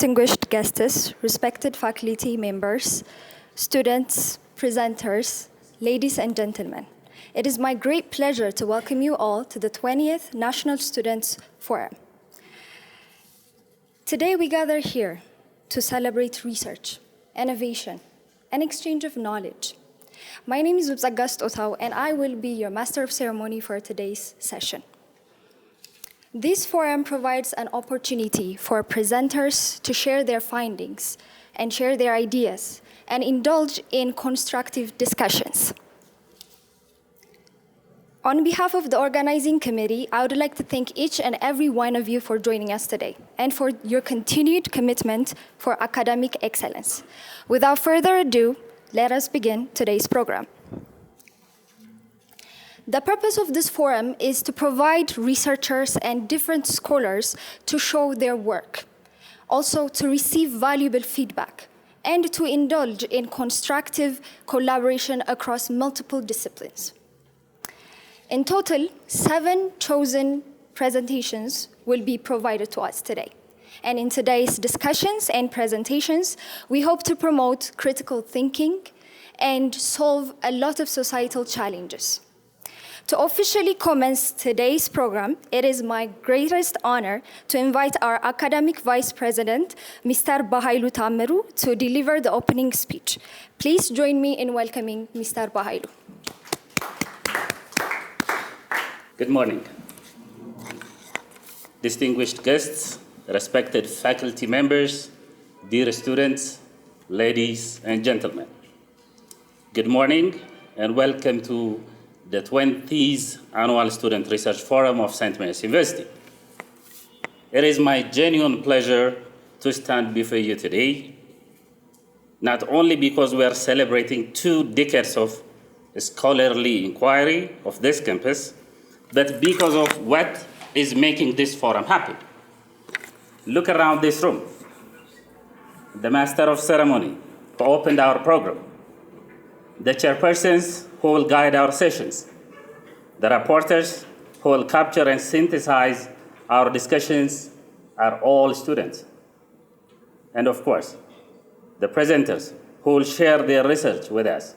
distinguished guests, respected faculty members, students, presenters, ladies and gentlemen. It is my great pleasure to welcome you all to the 20th National Students Forum. Today we gather here to celebrate research, innovation, and exchange of knowledge. My name is Zubzagast Otau, and I will be your Master of Ceremony for today's session. This forum provides an opportunity for presenters to share their findings and share their ideas and indulge in constructive discussions. On behalf of the organizing committee, I would like to thank each and every one of you for joining us today and for your continued commitment for academic excellence. Without further ado, let us begin today's program. The purpose of this forum is to provide researchers and different scholars to show their work, also to receive valuable feedback, and to indulge in constructive collaboration across multiple disciplines. In total, 7 chosen presentations will be provided to us today. And in today's discussions and presentations, we hope to promote critical thinking and solve a lot of societal challenges. To officially commence today's program, it is my greatest honor to invite our academic vice president, Mr. Bahailu Tameru, to deliver the opening speech. Please join me in welcoming Mr. Bahailu. Good morning. Distinguished guests, respected faculty members, dear students, ladies and gentlemen. Good morning and welcome to the 20th Annual Student Research Forum of St. Mary's University. It is my genuine pleasure to stand before you today, not only because we are celebrating 2 decades of scholarly inquiry of this campus, but because of what is making this forum happen. Look around this room. The Master of Ceremony who opened our program, the chairpersons who will guide our sessions, the reporters who will capture and synthesize our discussions are all students. And of course, the presenters who will share their research with us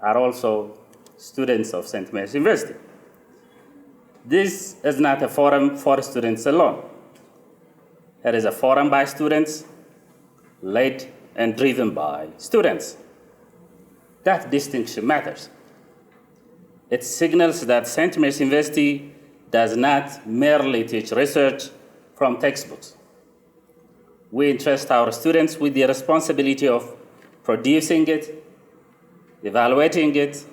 are also students of St. Mary's University. This is not a forum for students alone. It is a forum by students, led and driven by students. That distinction matters. It signals that St. Mary's University does not merely teach research from textbooks. We entrust our students with the responsibility of producing it, evaluating it,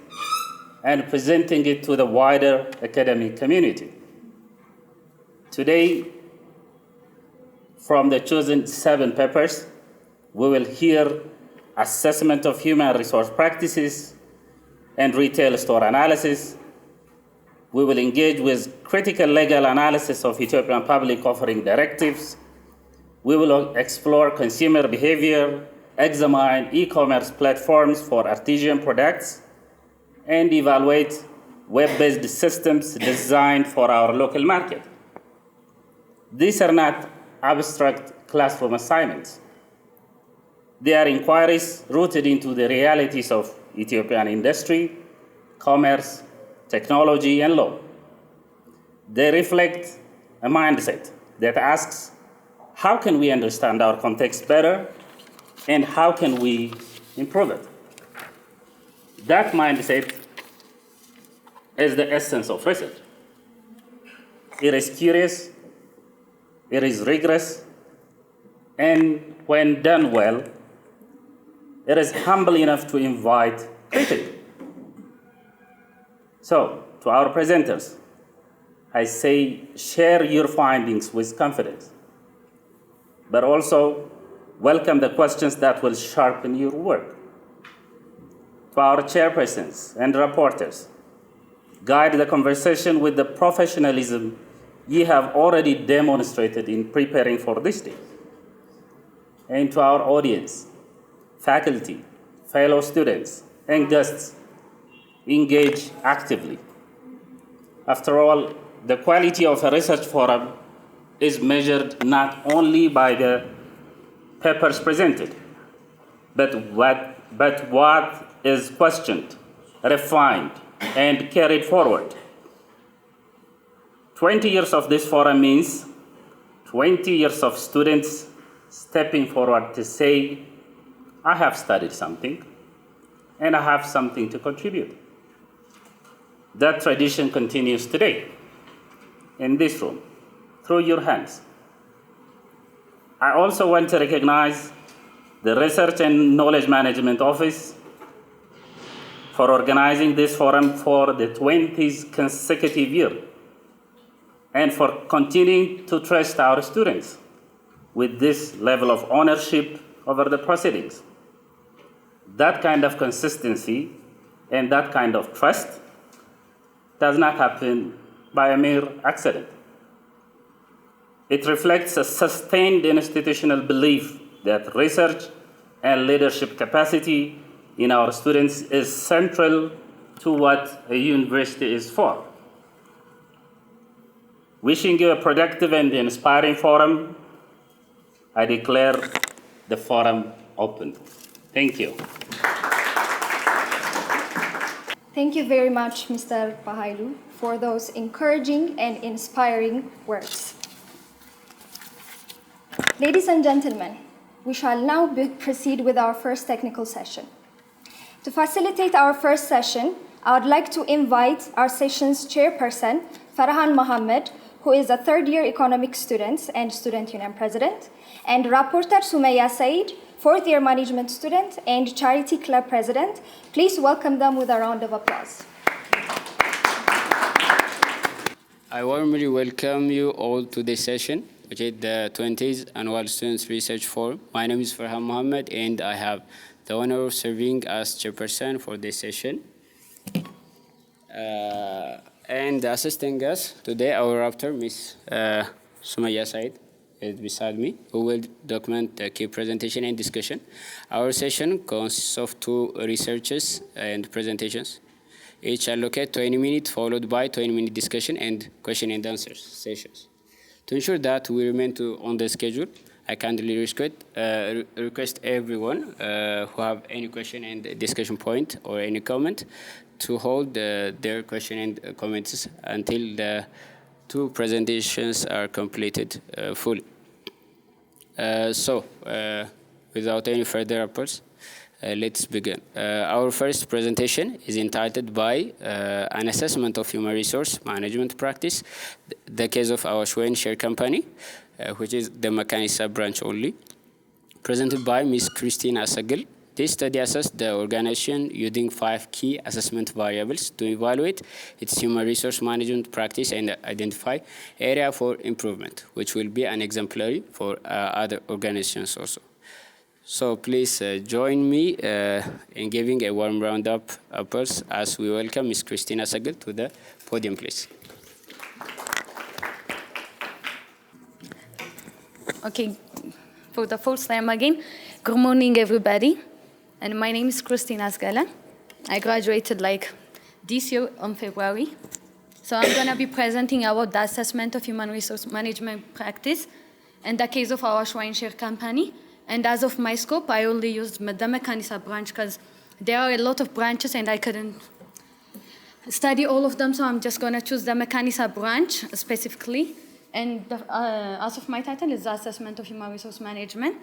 and presenting it to the wider academic community. Today, from the chosen 7 papers, we will hear assessment of human resource practices and retail store analysis. We will engage with critical legal analysis of Ethiopian public offering directives. We will explore consumer behavior, examine e-commerce platforms for artisan products, and evaluate web-based systems designed for our local market. These are not abstract classroom assignments. They are inquiries rooted into the realities of Ethiopian industry, commerce, technology, and law. They reflect a mindset that asks, how can we understand our context better, and how can we improve it? That mindset is the essence of research. It is curious, it is rigorous, and when done well, it is humble enough to invite critique. So, to our presenters, I say share your findings with confidence, but also welcome the questions that will sharpen your work. To our chairpersons and reporters, guide the conversation with the professionalism you have already demonstrated in preparing for this day. And to our audience, faculty, fellow students, and guests, engage actively. After all, the quality of a research forum is measured not only by the papers presented, but what is questioned, refined, and carried forward. 20 years of this forum means 20 years of students stepping forward to say, I have studied something, and I have something to contribute. That tradition continues today, in this room, through your hands. I also want to recognize the Research and Knowledge Management Office for organizing this forum for the 20th consecutive year, and for continuing to trust our students with this level of ownership over the proceedings. That kind of consistency and that kind of trust does not happen by a mere accident. It reflects a sustained institutional belief that research and leadership capacity in our students is central to what a university is for. Wishing you a productive and inspiring forum, I declare the forum open. Thank you. Thank you very much, Mr. Pahailu, for those encouraging and inspiring words. Ladies and gentlemen, we shall now proceed with our first technical session. To facilitate our first session, I would like to invite our session's chairperson, Farhan Mohammed, who is a third-year economics student and student union president, and Rapporteur Sumaya Said, fourth-year management student and charity club president. Please welcome them with a round of applause. I warmly welcome you all to this session, which is the 20th Annual Students Research Forum. My name is Farhan Mohammed, and I have the honor of serving as chairperson for this session. And assisting us today, our rapporteur, Ms. Sumaya Said, is beside me, who will document the key presentation and discussion. Our session consists of 2 researches and presentations. Each allocate 20 minutes, followed by 20-minute discussion and question and answer sessions. To ensure that we remain on the schedule, I kindly request everyone who have any question and discussion point or any comment to hold their question and comments until the 2 presentations are completed fully. Without any further reports, let's begin. Our first presentation is entitled by an assessment of human resource management practice, the case of our Schwein Share Company, which is the Macanisa branch only, presented by Ms. Christina Asagil. This study assessed the organization using 5 key assessment variables to evaluate its human resource management practice and identify area for improvement, which will be an exemplary for other organizations also. So please join me in giving a warm round of applause as we welcome Ms. Christina Asagil to the podium, please. Okay, for the first time again, good morning, everybody. And my name is Christina Asgala. I graduated this year on February. So I'm going to be presenting about the assessment of human resource management practice and the case of our Schwein Share Company. And as of my scope, I only used the Macanisa branch because there are a lot of branches and I couldn't study all of them. So I'm just going to choose the Macanisa branch specifically. And as of my title is the assessment of human resource management.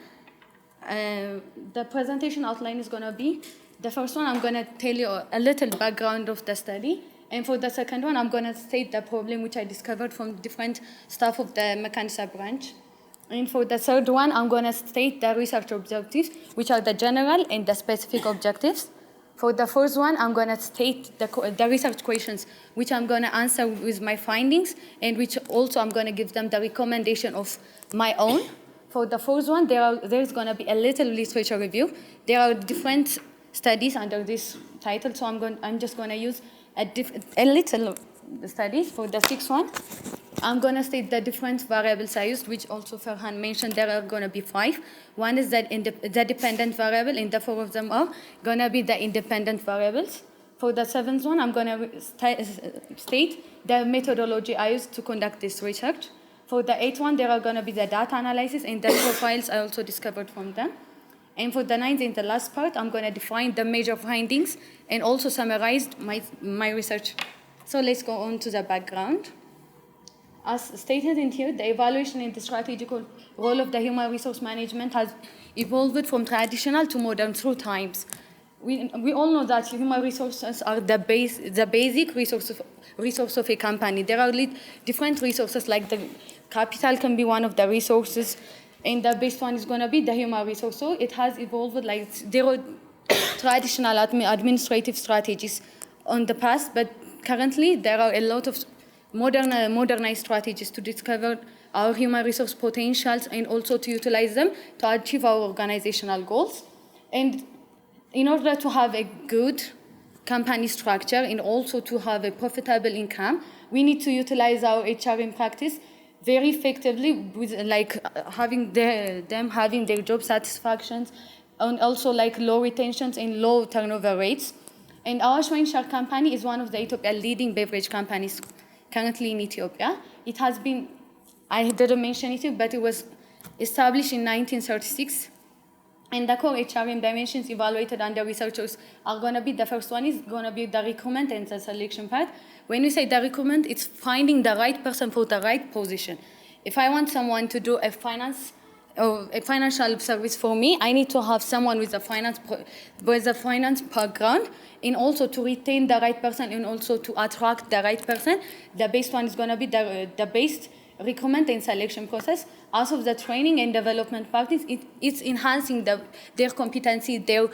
The presentation outline is going to be, the first one, I'm going to tell you a little background of the study. And for the second one, I'm going to state the problem which I discovered from different staff of the Macanisa branch. And for the third one, I'm going to state the research objectives, which are the general and the specific objectives. For the first one, I'm going to state the research questions, which I'm going to answer with my findings, and which also I'm going to give them the recommendation of my own. For the first one, there's going to be a little literature review. There are different studies under this title, so I'm just going to use a little studies. For the sixth one, I'm going to state the different variables I used, which also Farhan mentioned. There are going to be 5. One is the dependent variable, and the 4 of them are going to be the independent variables. For the 7th one, I'm going to state the methodology I used to conduct this research. For the eighth one, there are going to be the data analysis and the profiles I also discovered from them. And for the ninth and the last part, I'm going to define the major findings and also summarize my research. So let's go on to the background. As stated in here, the evaluation and the strategical role of the human resource management has evolved from traditional to modern through times. We all know that human resources are the basic resource of a company. There are different resources, like the capital can be one of the resources, and the best one is going to be the human resource. So it has evolved, like there are traditional administrative strategies on the past, but currently there are a lot of modernized strategies to discover our human resource potentials and also to utilize them to achieve our organizational goals. And in order to have a good company structure and also to have a profitable income, we need to utilize our HRM practice very effectively, with having them having their job satisfactions and also like low retentions and low turnover rates. And our Schweinsteiger company is one of the Ethiopian leading beverage companies currently in Ethiopia. It has been, I didn't mention it, but it was established in 1936. And the core HRM dimensions evaluated under researchers are going to be, the first one is going to be the recruitment and the selection part. When we say the recruitment, it's finding the right person for the right position. If I want someone to do a financial service for me, I need to have someone with a finance background, and also to retain the right person and also to attract the right person. The best one is going to be the best recruitment and selection process. Also, the training and development practice, it's enhancing their competency, their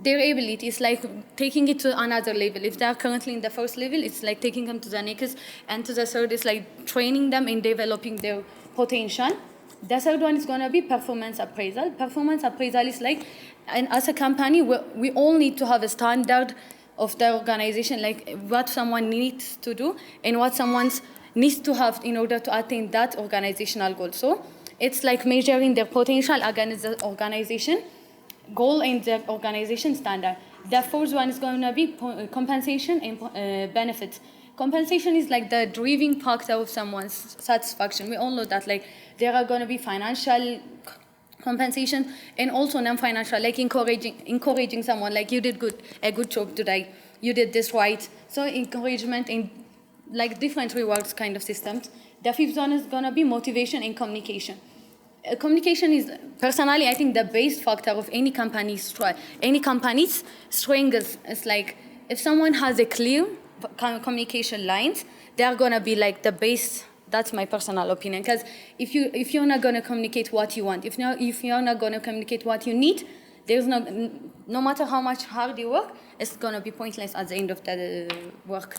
ability. It's like taking it to another level. If they are currently in the first level, it's like taking them to the next, and to the third, it's like training them and developing their potential. The third one is going to be performance appraisal. Performance appraisal is like, and as a company, we all need to have a standard of the organization, like what someone needs to do and what someone needs to have in order to attain that organizational goal. So it's like measuring their potential against the organization goal and the organization standard. The fourth one is going to be compensation and benefits. Compensation is like the driving factor of someone's satisfaction. We all know that, like, there are going to be financial compensation and also non-financial, like encouraging someone, like, you did a good job today, you did this right. So encouragement and like different rewards kind of systems. The fifth one is going to be motivation and communication. Communication is, personally, I think the base factor of any company's strength is like, if someone has a clear communication lines, they are going to be like the base. That's my personal opinion. Because if you're not going to communicate what you want, if you're not going to communicate what you need, there's no matter how much hard you work, it's going to be pointless at the end of the work.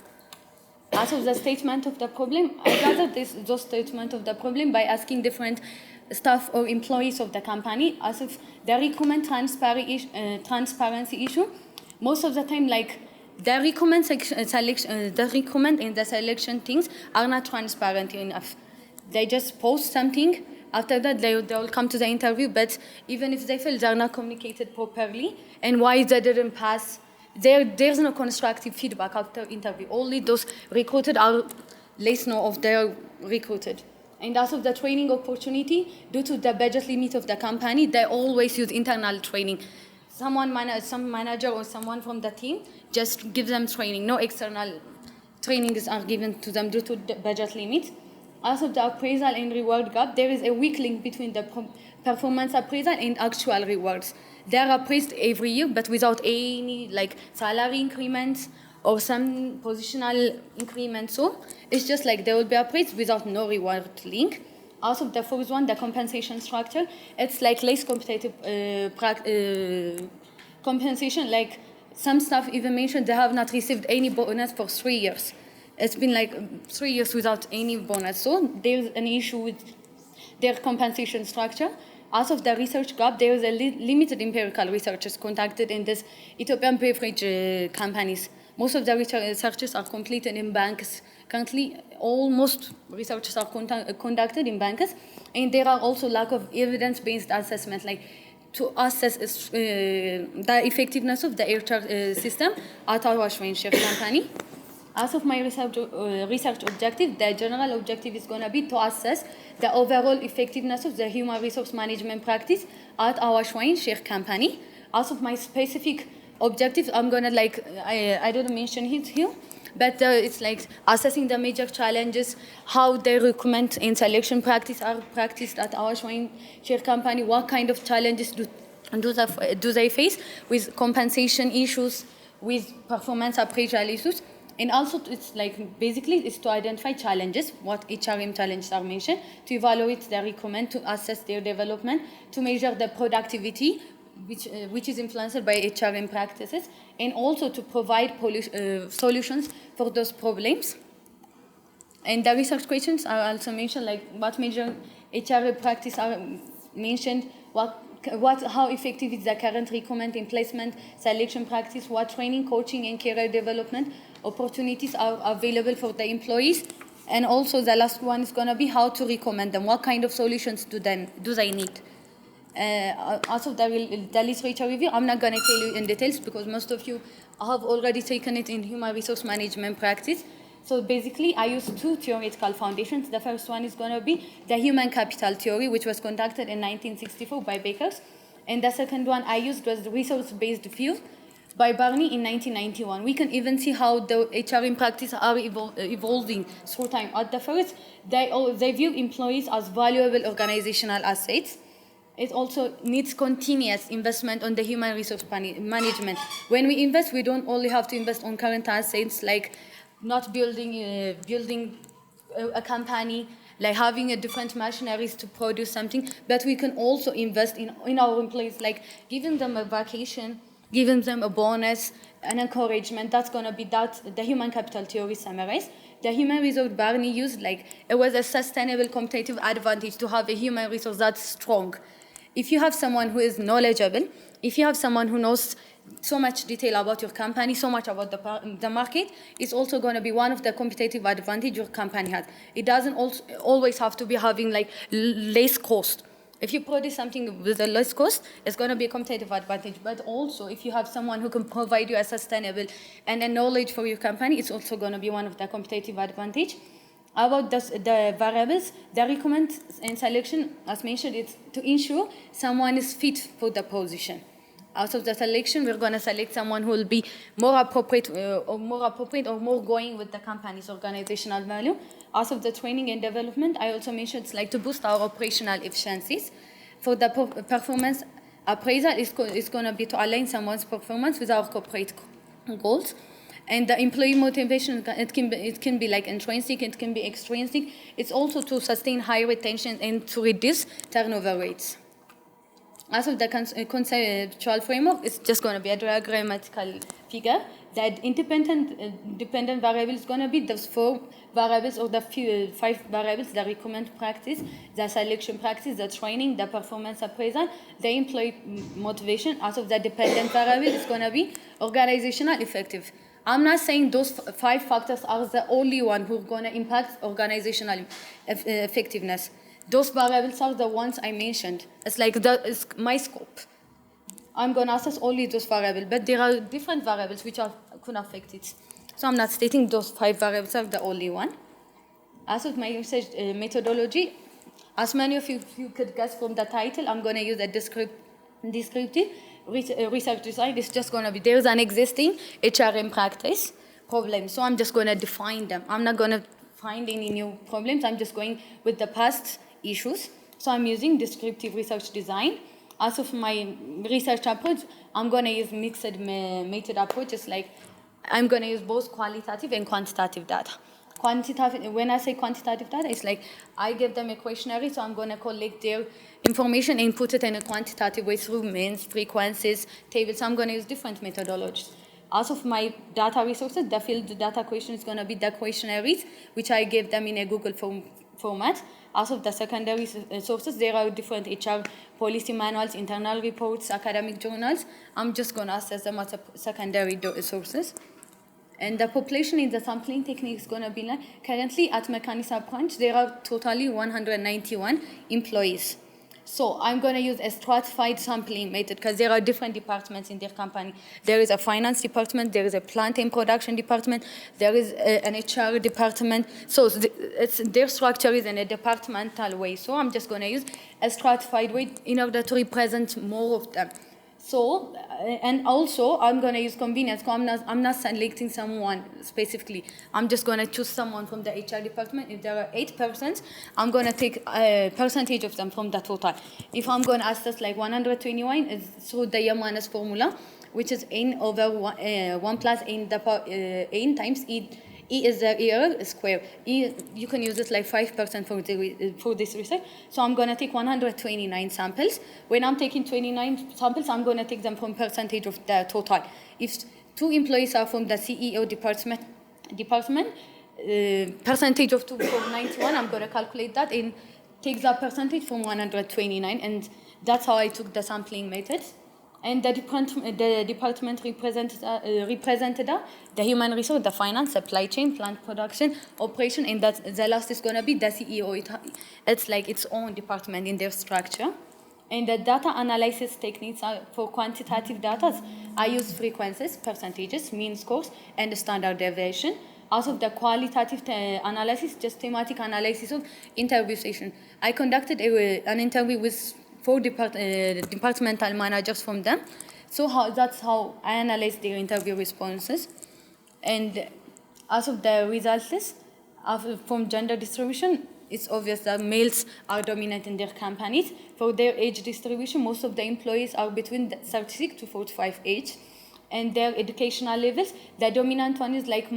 As of the statement of the problem, I gathered those statement of the problem by asking different staff or employees of the company. As of the recruitment transparency issue, most of the time, like, the recruitment and the selection things are not transparent enough. They just post something. After that, they will come to the interview, but even if they fail, they are not communicated properly. And why they didn't pass, there's no constructive feedback after interview. Only those recruited are less know of their recruited. And as of the training opportunity, due to the budget limit of the company, they always use internal training. Some manager or someone from the team just give them training. No external trainings are given to them due to the budget limit. As of the appraisal and reward gap, there is a weak link between the performance appraisal and actual rewards. They are appraised every year, but without any like salary increments or some positional increments. So it's just like they will be appraised without no reward link. Also, the first one, the compensation structure, it's like less competitive compensation. Like, some staff even mentioned they have not received any bonus for 3 years. It's been like 3 years without any bonus. So there's an issue with their compensation structure. As of the research gap, there is a limited empirical researchers conducted in this Ethiopian beverage companies. Most of the researches are completed in banks. Currently, almost researches are conducted in banks, and there are also lack of evidence-based assessment, like to assess the effectiveness of the HR system at our Schweinsteiger company. As of my research objective, the general objective is going to be to assess the overall effectiveness of the human resource management practice at our Schwein share company. As of my specific objective, I'm going to I didn't mention it here, but it's like assessing the major challenges, how the recruitment and selection practice are practiced at our Schwein share company, what kind of challenges do they face with compensation issues, with performance appraisal issues. And also, it's like basically is to identify challenges, what HRM challenges are mentioned, to evaluate the recruitment, to assess their development, to measure the productivity, which is influenced by HRM practices, and also to provide solutions for those problems. And the research questions are also mentioned, like what major HRM practice are mentioned, how effective is the current recruitment and placement selection practice, what training, coaching, and career development opportunities are available for the employees, and also the last one is going to be how to recommend them, what kind of solutions do they need. Also, the literature review, I'm not going to tell you in details because most of you have already taken it in human resource management practice. So basically, I use two theoretical foundations. The first one is going to be the human capital theory, which was conducted in 1964 by Bakers. And the second one I used was the resource-based view by Barney in 1991. We can even see how the HRM practice are evolving through time. At the first, they view employees as valuable organizational assets. It also needs continuous investment on the human resource management. When we invest, we don't only have to invest on current assets like not building a company, like having a different machineries to produce something, but we can also invest in our employees, like giving them a vacation, giving them a bonus, an encouragement. That's going to be the human capital theory summarized. The human resource Barney used, like it was a sustainable competitive advantage to have a human resource that's strong. If you have someone who is knowledgeable, if you have someone who knows so much detail about your company, so much about the market, it's also going to be one of the competitive advantage your company has. It doesn't always have to be having like less cost. If you produce something with a less cost, it's going to be a competitive advantage. But also, if you have someone who can provide you a sustainable and a knowledge for your company, it's also going to be one of the competitive advantage. About the variables, the recruitment and selection, as mentioned, it's to ensure someone is fit for the position. Out of the selection, we're going to select someone who will be more appropriate or more going with the company's organizational value. Out of the training and development, I also mentioned it's like to boost our operational efficiencies. For the performance appraisal, it's going to be to align someone's performance with our corporate goals. And the employee motivation, it can be like intrinsic, it can be extrinsic. It's also to sustain high retention and to reduce turnover rates. As of the conceptual framework, it's just going to be a diagrammatical figure. The dependent variable is going to be those 4 variables or the 5 variables: the recruitment practice, the selection practice, the training, the performance appraisal, the employee motivation. As of the dependent variable, it's going to be organizational effective. I'm not saying those 5 factors are the only one who are going to impact organizational effectiveness. Those variables are the ones I mentioned. It's like it's my scope. I'm going to assess only those variables, but there are different variables which could affect it. So I'm not stating those 5 variables are the only one. As with my research methodology, as many of you could guess from the title, I'm going to use a descriptive research design. It's just going to be, there's an existing HRM practice problem, so I'm just going to define them. I'm not going to find any new problems. I'm just going with the past issues. So I'm using descriptive research design. As of my research approach, I'm going to use mixed method approach. It's like I'm going to use both qualitative and quantitative data. Quantitative, when I say quantitative data, it's like I give them a questionnaire, so I'm going to collect their information and put it in a quantitative way through means, frequencies, tables. So I'm going to use different methodologies. As of my data resources, the field data question is going to be the questionnaires, which I give them in a Google format. As of the secondary sources, there are different HR policy manuals, internal reports, academic journals. I'm just going to assess them as secondary sources. And the population in the sampling technique is going to be like, currently at Mekanisa branch, there are totally 191 employees. So I'm going to use a stratified sampling method because there are different departments in their company. There is a finance department, there is a plant and production department, there is an HR department. So their structure is in a departmental way. So I'm just going to use a stratified way in order to represent more of them. So, and also I'm going to use convenience. So I'm not selecting someone specifically. I'm just going to choose someone from the HR department. If there are 8 persons, I'm going to take a percentage of them from the total. If I'm going to assess like 121, it's through the Yamanas formula, which is n over 1 plus n times e. E is the error square. E, you can use it like 5% for this research. So I'm going to take 129 samples. When I'm taking 29 samples, I'm going to take them from percentage of the total. If 2 employees are from the CEO department, percentage of 2 for 91, I'm going to calculate that and take that percentage from 129. And that's how I took the sampling method. And the department represented the human resource, the finance, supply chain, plant production, operation, and that the last is going to be the CEO. It's like its own department in their structure. And the data analysis techniques are for quantitative data. I use frequencies, percentages, mean scores, and standard deviation. Out of the qualitative analysis, just thematic analysis of interview session. I conducted an interview with 4 departmental managers from them. So that's how I analyze their interview responses. And as of the results, from gender distribution, it's obvious that males are dominant in their companies. For their age distribution, most of the employees are between 36 to 45 age. And their educational levels, the dominant one is like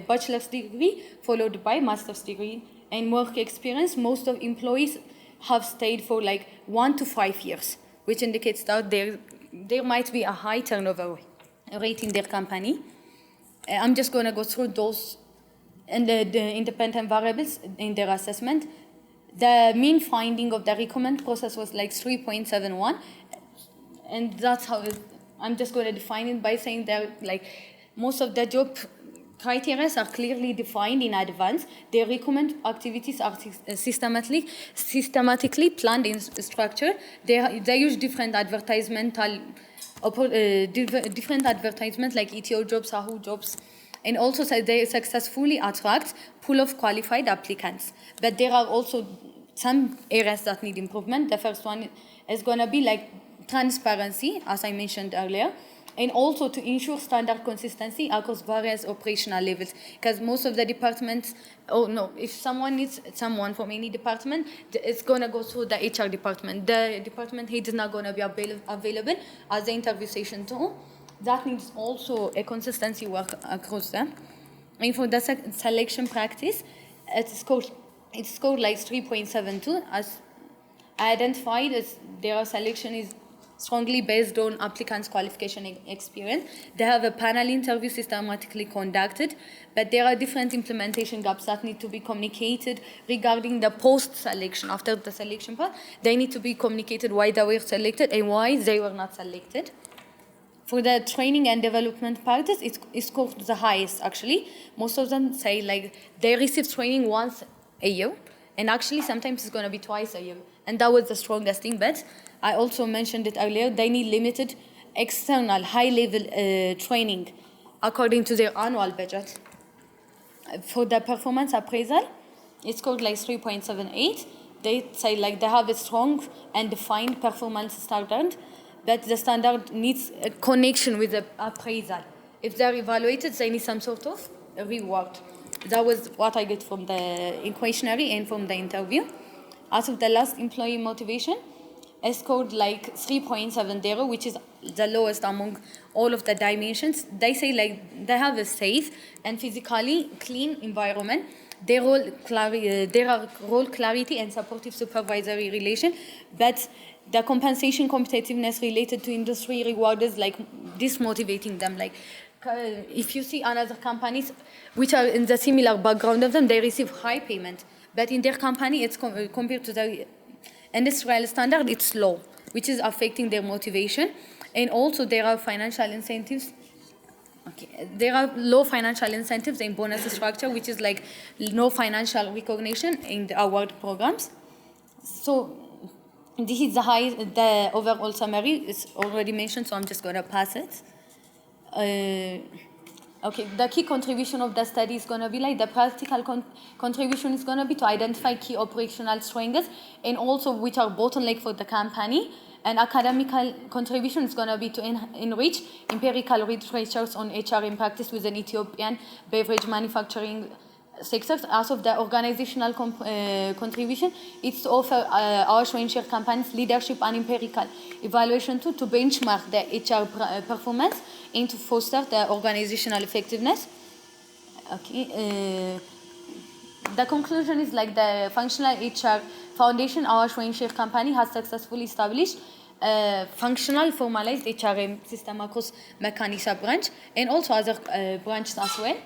bachelor's degree, followed by master's degree. And work experience, most of employees have stayed for like 1 to 5 years, which indicates that there might be a high turnover rate in their company. I'm just going to go through those and the independent variables in their assessment. The mean finding of the recommend process was like 3.71, and that's how I'm just going to define it by saying that like most of the job criteria are clearly defined in advance. They recommend activities are systematically planned in structure. They use different advertisements like ETO jobs, Yahoo jobs, and also they successfully attract pool of qualified applicants. But there are also some areas that need improvement. The first one is going to be like transparency, as I mentioned earlier, and also to ensure standard consistency across various operational levels. Because most of the departments, if someone needs someone from any department, it's going to go through the HR department. The department head is not going to be available as the interview session too. That needs also a consistency work across them. And for the selection practice, it's scored like 3.72, as identified as their selection is strongly based on applicants' qualification and experience. They have a panel interview systematically conducted, but there are different implementation gaps that need to be communicated regarding the post-selection. After the selection part, they need to be communicated why they were selected and why they were not selected. For the training and development parts, it's scored the highest, actually. Most of them say like they receive training once a year, and actually sometimes it's going to be twice a year. And that was the strongest thing, but I also mentioned it earlier, they need limited external high-level training according to their annual budget. For the performance appraisal, it's called like 3.78. They say like they have a strong and defined performance standard, but the standard needs a connection with the appraisal. If they're evaluated, they need some sort of reward. That was what I get from the questionnaire and from the interview. As of the last employee motivation, I scored like 3.70, which is the lowest among all of the dimensions. They say like they have a safe and physically clean environment. Their role clarity and supportive supervisory relation, but the compensation competitiveness related to industry reward is like dismotivating them. Like if you see other companies which are in the similar background of them, they receive high payment, but in their company, it's compared to the industrial standard, it's low, which is affecting their motivation. And also there are financial incentives. There are low financial incentives in bonus structure, which is like no financial recognition in the award programs. So This is the overall summary. It's already mentioned, so I'm just going to pass it. Okay, the key contribution of the study is going to be like the practical contribution is going to be to identify key operational strengths and also which are bottleneck for the company. And academical contribution is going to be to enrich empirical literatures on HRM practice within Ethiopian beverage manufacturing sectors. As of the organizational contribution, it's to offer our share companies leadership and empirical evaluation tool to benchmark the HR performance and to foster the organizational effectiveness. Okay. The conclusion is like the functional HR foundation, our share company has successfully established functional formalized HRM system across Mechanisa branch and also other branches as well.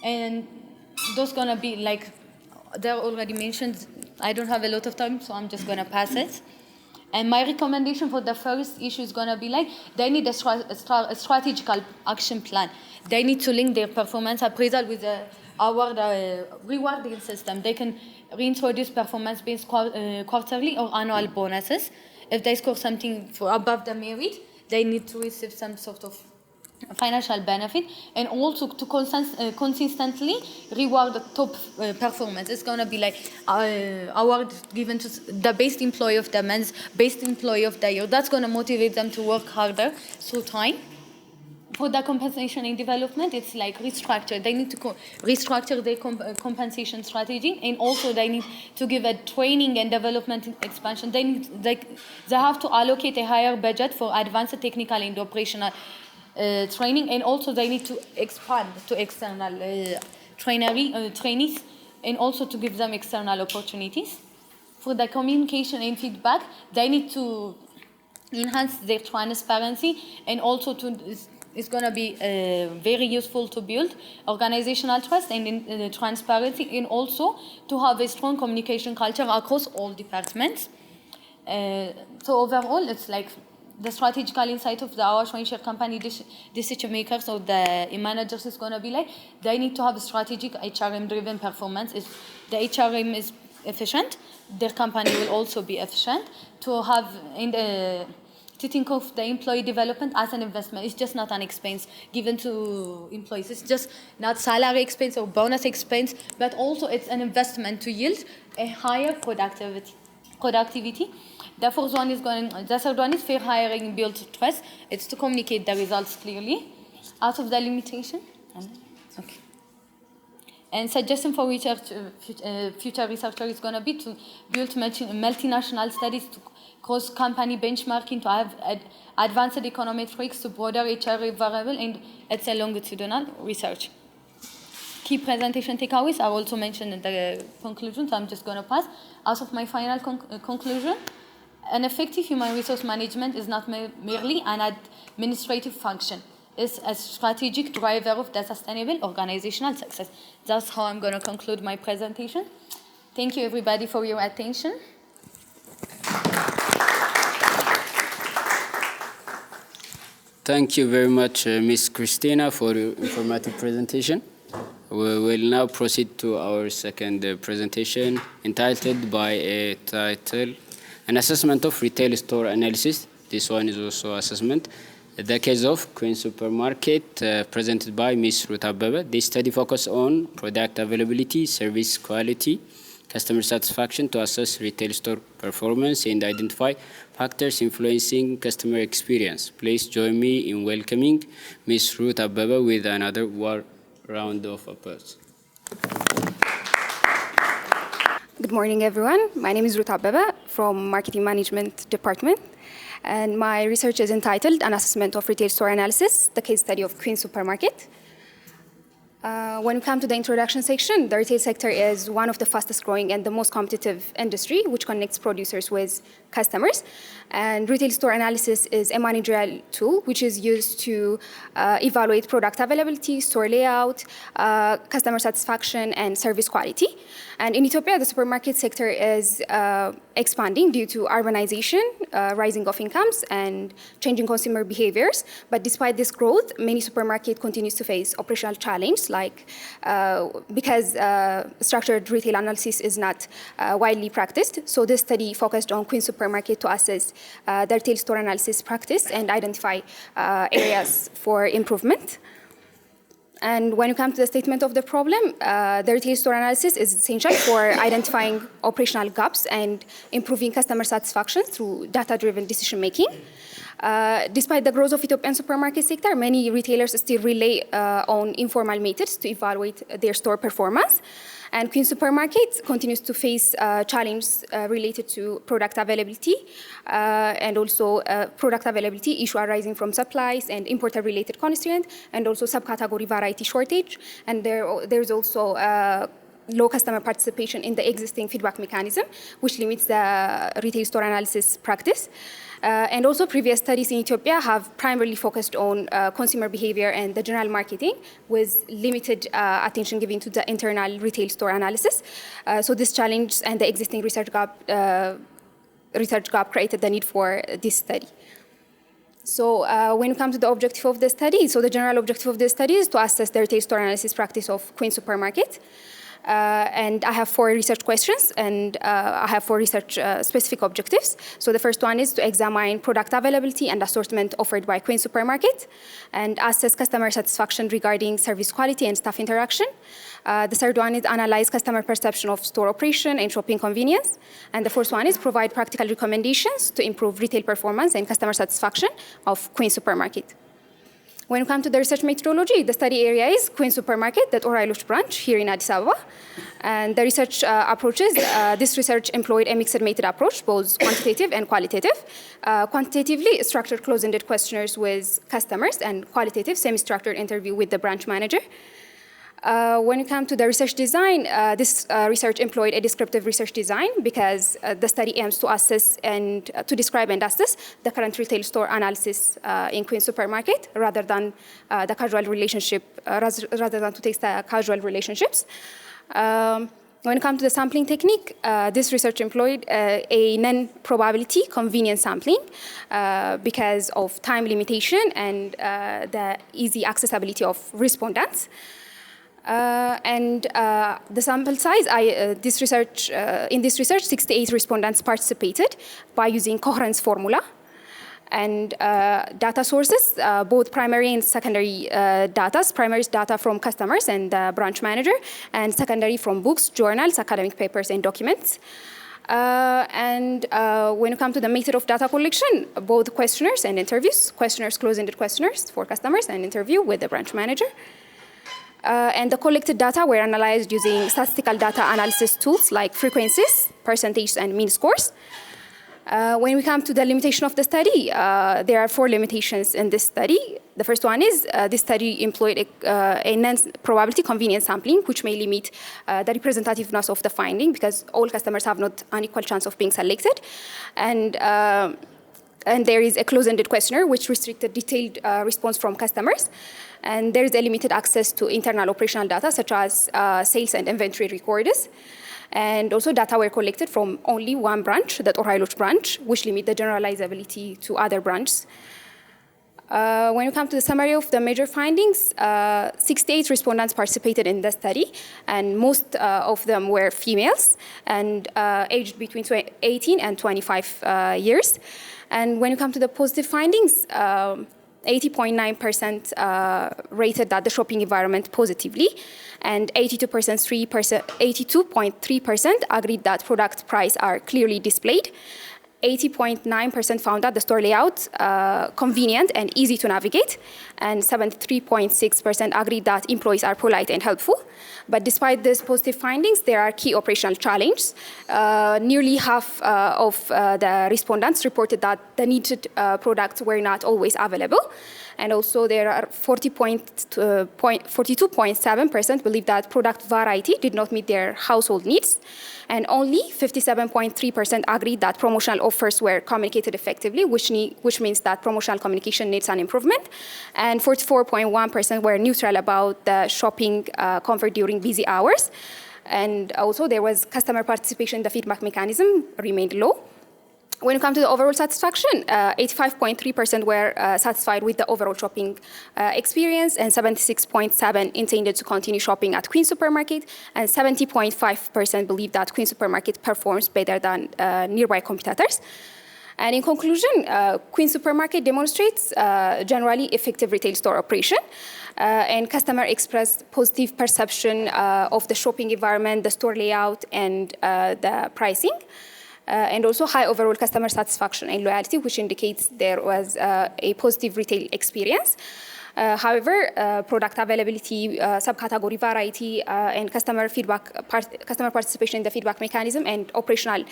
And those gonna be like they're already mentioned. I don't have a lot of time, so I'm just gonna pass it. And my recommendation for the first issue is gonna be like they need a strategical action plan. They need to link their performance appraisal with the rewarding system. They can reintroduce performance-based quarterly or annual bonuses. If they score something for above the merit, they need to receive some sort of financial benefit, and also to consistently reward the top performance. It's going to be like award given to the best employee of the month, best employee of the year. That's going to motivate them to work harder through time. For the compensation and development, it's like restructure. They need to restructure their compensation strategy, and also they need to give a training and development expansion. They have to allocate a higher budget for advanced technical and operational training, and also they need to expand to external trainees, and also to give them external opportunities. For the communication and feedback, they need to enhance their transparency, and also it's going to be very useful to build organizational trust and transparency, and also to have a strong communication culture across all departments. So overall, it's like the strategical insight of our share company decision makers or the managers is going to be like they need to have a strategic HRM driven performance. If the HRM is efficient, their company will also be efficient. To have to think of the employee development as an investment. It's just not an expense given to employees. It's just not salary expense or bonus expense, but also it's an investment to yield a higher productivity. The third one is fair hiring, build trust. It's to communicate the results clearly, out of the limitation. Okay. And suggestion for research, future researcher is going to be to build multinational studies to cross-company benchmarking, to have advanced econometrics to broader HR variable, and it's a longitudinal research. Key presentation takeaways are also mentioned in the conclusion, so I'm just going to pass. As of my final conclusion, an effective human resource management is not merely an administrative function. It's a strategic driver of the sustainable organizational success. That's how I'm going to conclude my presentation. Thank you, everybody, for your attention. Thank you very much, Ms. Christina, for your informative presentation. We will now proceed to our second presentation, entitled by a title, An Assessment of Retail Store Analysis. This one is also assessment. The case of Queen Supermarket, presented by Ms. Ruth Abebe. This study focuses on product availability, service quality, customer satisfaction to assess retail store performance and identify factors influencing customer experience. Please join me in welcoming Ms. Ruth Abebe with another round of applause. Good morning, everyone. My name is Ruth Abebe from Marketing Management Department, and my research is entitled An Assessment of Retail Store Analysis, the case study of Queen Supermarket. When we come to the introduction section, the retail sector is one of the fastest growing and the most competitive industry, which connects producers with customers. And retail store analysis is a managerial tool which is used to evaluate product availability, store layout, customer satisfaction, and service quality. And in Ethiopia, the supermarket sector is expanding due to urbanization, rising of incomes, and changing consumer behaviors. But despite this growth, many supermarkets continue to face operational challenges because structured retail analysis is not widely practiced. So this study focused on Queen Supermarket to assess the retail store analysis practice and identify areas for improvement. And when you come to the statement of the problem, the retail store analysis is essential for identifying operational gaps and improving customer satisfaction through data-driven decision-making. Despite the growth of Ethiopian supermarket sector, many retailers still rely on informal methods to evaluate their store performance. And Queen Supermarket continues to face challenges related to product availability and also product availability issue arising from supplies and importer-related constraint and also subcategory variety shortage. And there's also low customer participation in the existing feedback mechanism, which limits the retail store analysis practice. And also previous studies in Ethiopia have primarily focused on consumer behavior and the general marketing with limited attention given to the internal retail store analysis. So this challenge and the existing research gap created the need for this study. So when it comes to the objective of the study, so the general objective of the study is to assess the retail store analysis practice of Queen Supermarket. And I have 4 research questions, and I have 4 research specific objectives. So the first one is to examine product availability and assortment offered by Queen Supermarket, and assess customer satisfaction regarding service quality and staff interaction. The third one is analyze customer perception of store operation and shopping convenience. And the fourth one is provide practical recommendations to improve retail performance and customer satisfaction of Queen Supermarket. When it comes to the research methodology, the study area is Queen Supermarket, the Orailoch branch here in Addis Ababa. And the research approaches, this research employed a mixed method approach, both quantitative and qualitative. Quantitatively, structured closed-ended questionnaires with customers, and qualitative, semi-structured interview with the branch manager. When it comes to the research design, this research employed a descriptive research design because the study aims to assess and to describe and assess the current retail store analysis in Queen Supermarket rather than the casual relationship, rather than to test the casual relationships. When it comes to the sampling technique, this research employed a non-probability convenience sampling because of time limitation and the easy accessibility of respondents. The sample size, in this research, 68 respondents participated by using coherence formula. And data sources, both primary and secondary data. Primary is data from customers and the branch manager, and secondary from books, journals, academic papers, and documents. When it comes to the method of data collection, both questionnaires and interviews. Questionnaires, closed-ended questionnaires for customers, and interview with the branch manager. And the collected data were analyzed using statistical data analysis tools like frequencies, percentages, and mean scores. When we come to the limitation of the study, there are 4 limitations in this study. The first one is this study employed a non-probability convenience sampling, which may limit the representativeness of the finding because all customers have not an equal chance of being selected. And there is a closed-ended questionnaire, which restricted detailed response from customers. And there is a limited access to internal operational data, such as sales and inventory records. And also data were collected from only one branch, the Orailoch branch, which limit the generalizability to other branches. When you come to the summary of the major findings, 68 respondents participated in the study, and most of them were females and aged between 18 and 25 years. And when you come to the positive findings, 80.9% rated that the shopping environment positively, and 82.3% agreed that product price are clearly displayed. 80.9% found that the store layout convenient and easy to navigate, and 73.6% agreed that employees are polite and helpful. But despite these positive findings, there are key operational challenges. Nearly half of the respondents reported that the needed products were not always available. And also there are 42.7% believe that product variety did not meet their household needs. And only 57.3% agreed that promotional offers were communicated effectively, which means that promotional communication needs an improvement. And 44.1% were neutral about the shopping comfort during busy hours. And also there was customer participation in the feedback mechanism remained low. When it comes to the overall satisfaction, 85.3% were satisfied with the overall shopping experience, and 76.7% intended to continue shopping at Queen Supermarket, and 70.5% believe that Queen Supermarket performs better than nearby competitors. And in conclusion, Queen Supermarket demonstrates generally effective retail store operation, and customer expressed positive perception of the shopping environment, the store layout, and the pricing. And also high overall customer satisfaction and loyalty, which indicates there was a positive retail experience. However, product availability, subcategory variety, and customer participation in the feedback mechanism and operational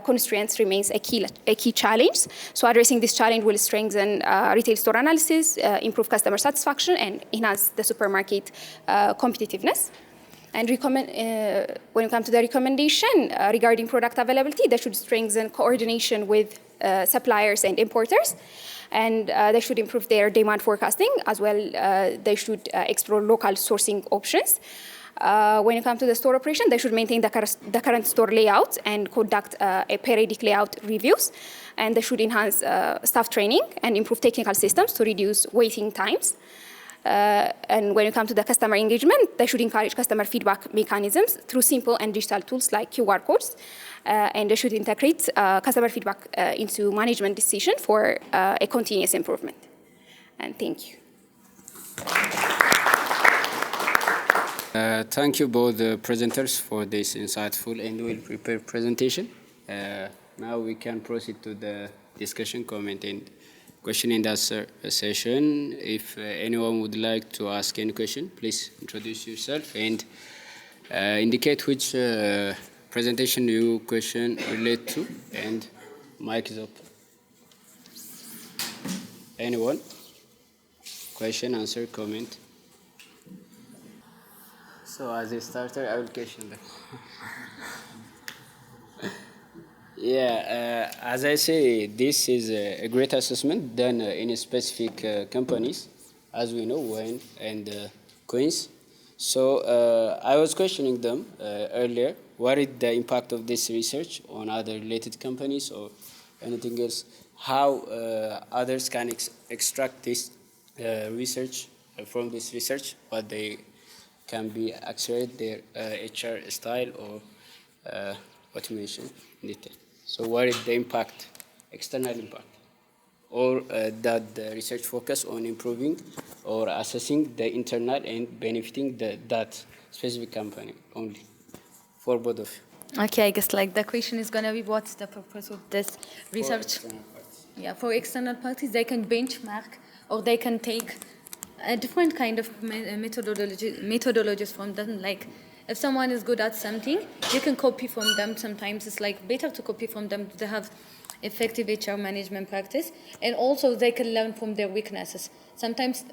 constraints remains a key challenge. So addressing this challenge will strengthen retail store analysis, improve customer satisfaction, and enhance the supermarket competitiveness. And when it comes to the recommendation regarding product availability, they should strengthen coordination with suppliers and importers, and they should improve their demand forecasting as well. They should explore local sourcing options. When it comes to the store operation, they should maintain the current store layout and conduct a periodic layout reviews, and they should enhance staff training and improve technical systems to reduce waiting times. And when it comes to the customer engagement, they should encourage customer feedback mechanisms through simple and digital tools like QR codes. And they should integrate customer feedback into management decision for a continuous improvement. And thank you. Thank you both presenters for this insightful and well-prepared presentation. Now we can proceed to the discussion, comment, and question and answer session. If anyone would like to ask any question, please introduce yourself and indicate which presentation your question relate to, and mic is open. Anyone? Question, answer, comment? So as a starter, I will question them. Yeah, as I say, this is a great assessment done in specific companies, as we know, Wayne and Queens. So I was questioning them earlier, what is the impact of this research on other related companies or anything else? How others can extract this research from this research, what they can be accelerate their HR style or automation in detail. So what is the impact, external impact? Or that the research focus on improving or assessing the internal and benefiting that specific company only, for both of you? Okay, I guess like the question is going to be what's the purpose of this research? For external parties, they can benchmark or they can take a different kind of methodologies from them. Like if someone is good at something, you can copy from them. Sometimes it's like better to copy from them to have effective HR management practice, and also they can learn from their weaknesses. Sometimes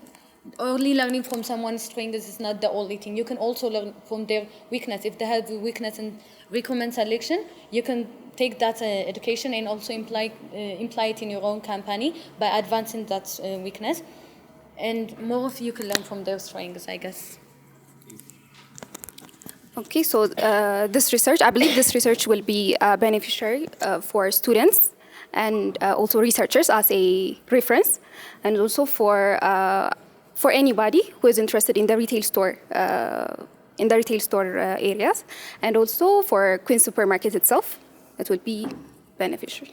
only learning from someone's strengths is not the only thing. You can also learn from their weakness. If they have a weakness in recommend selection, you can take that education and also imply it in your own company by advancing that weakness. And more of you can learn from their strengths, I guess. Okay, so this research, I believe this research will be beneficial for students and also researchers as a reference, and also for anybody who is interested in the retail store areas, and also for Queen Supermarket itself. It will be beneficial.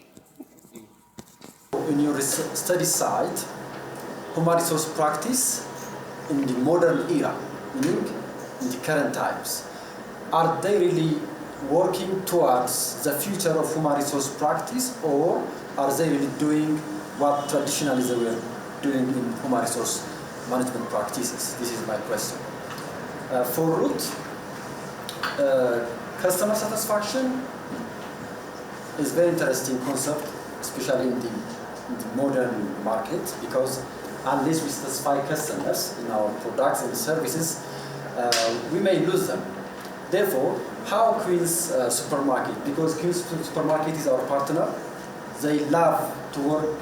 In your study site, human resource practice in the modern era, meaning in the current times, are they really working towards the future of human resource practice, or are they really doing what traditionally they were doing in human resource management practices? This is my question. For Ruth, customer satisfaction is a very interesting concept, especially in the modern market, because unless we satisfy customers in our products and services, we may lose them. Therefore, how Queen's Supermarket, because Queen's Supermarket is our partner, they love to work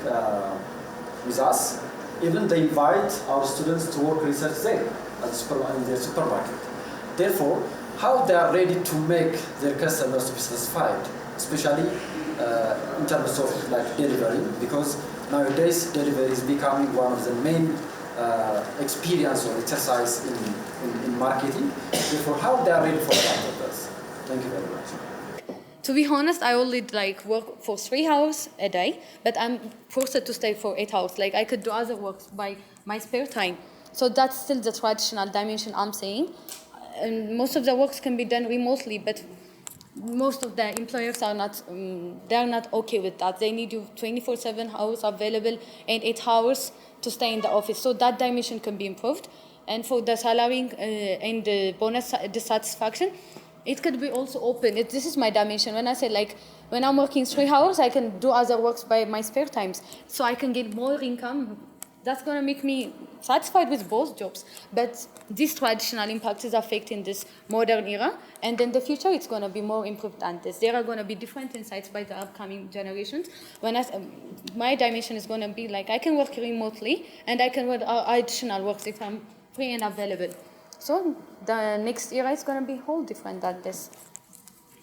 with us. Even they invite our students to work research there in their supermarket. Therefore, how they are ready to make their customers to be satisfied, especially in terms of like delivery, because nowadays delivery is becoming one of the main experience or exercise in marketing. Therefore, how they are ready for that of us. Thank you very much. To be honest, I only like work for 3 hours a day, but I'm forced to stay for 8 hours. Like I could do other works by my spare time. So that's still the traditional dimension I'm saying. And most of the works can be done remotely, but most of the employers are not, they're not okay with that. They need you 24/7 hours available and 8 hours to stay in the office. So that dimension can be improved. And for the salary and the bonus dissatisfaction, it could be also open. This is my dimension. When I say like, when I'm working 3 hours, I can do other works by my spare times. So I can get more income. That's going to make me satisfied with both jobs. But this traditional impact is affecting this modern era. And in the future, it's going to be more improved than this. There are going to be different insights by the upcoming generations. When my dimension is going to be like, I can work remotely, and I can work additional works if I'm free and available. So the next era is going to be whole different than this.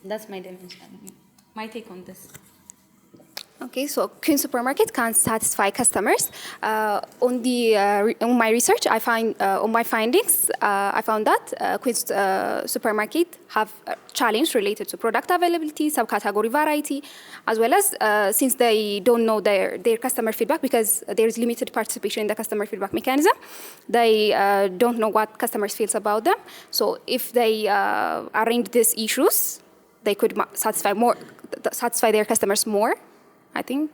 That's my dimension, my take on this. Okay, so Queen Supermarket can satisfy customers. On my research, on my findings, I found that Queen's Supermarket have a challenge related to product availability, subcategory variety, as well as since they don't know their customer feedback because there is limited participation in the customer feedback mechanism, they don't know what customers feels about them. So if they arrange these issues, they could satisfy their customers more, I think.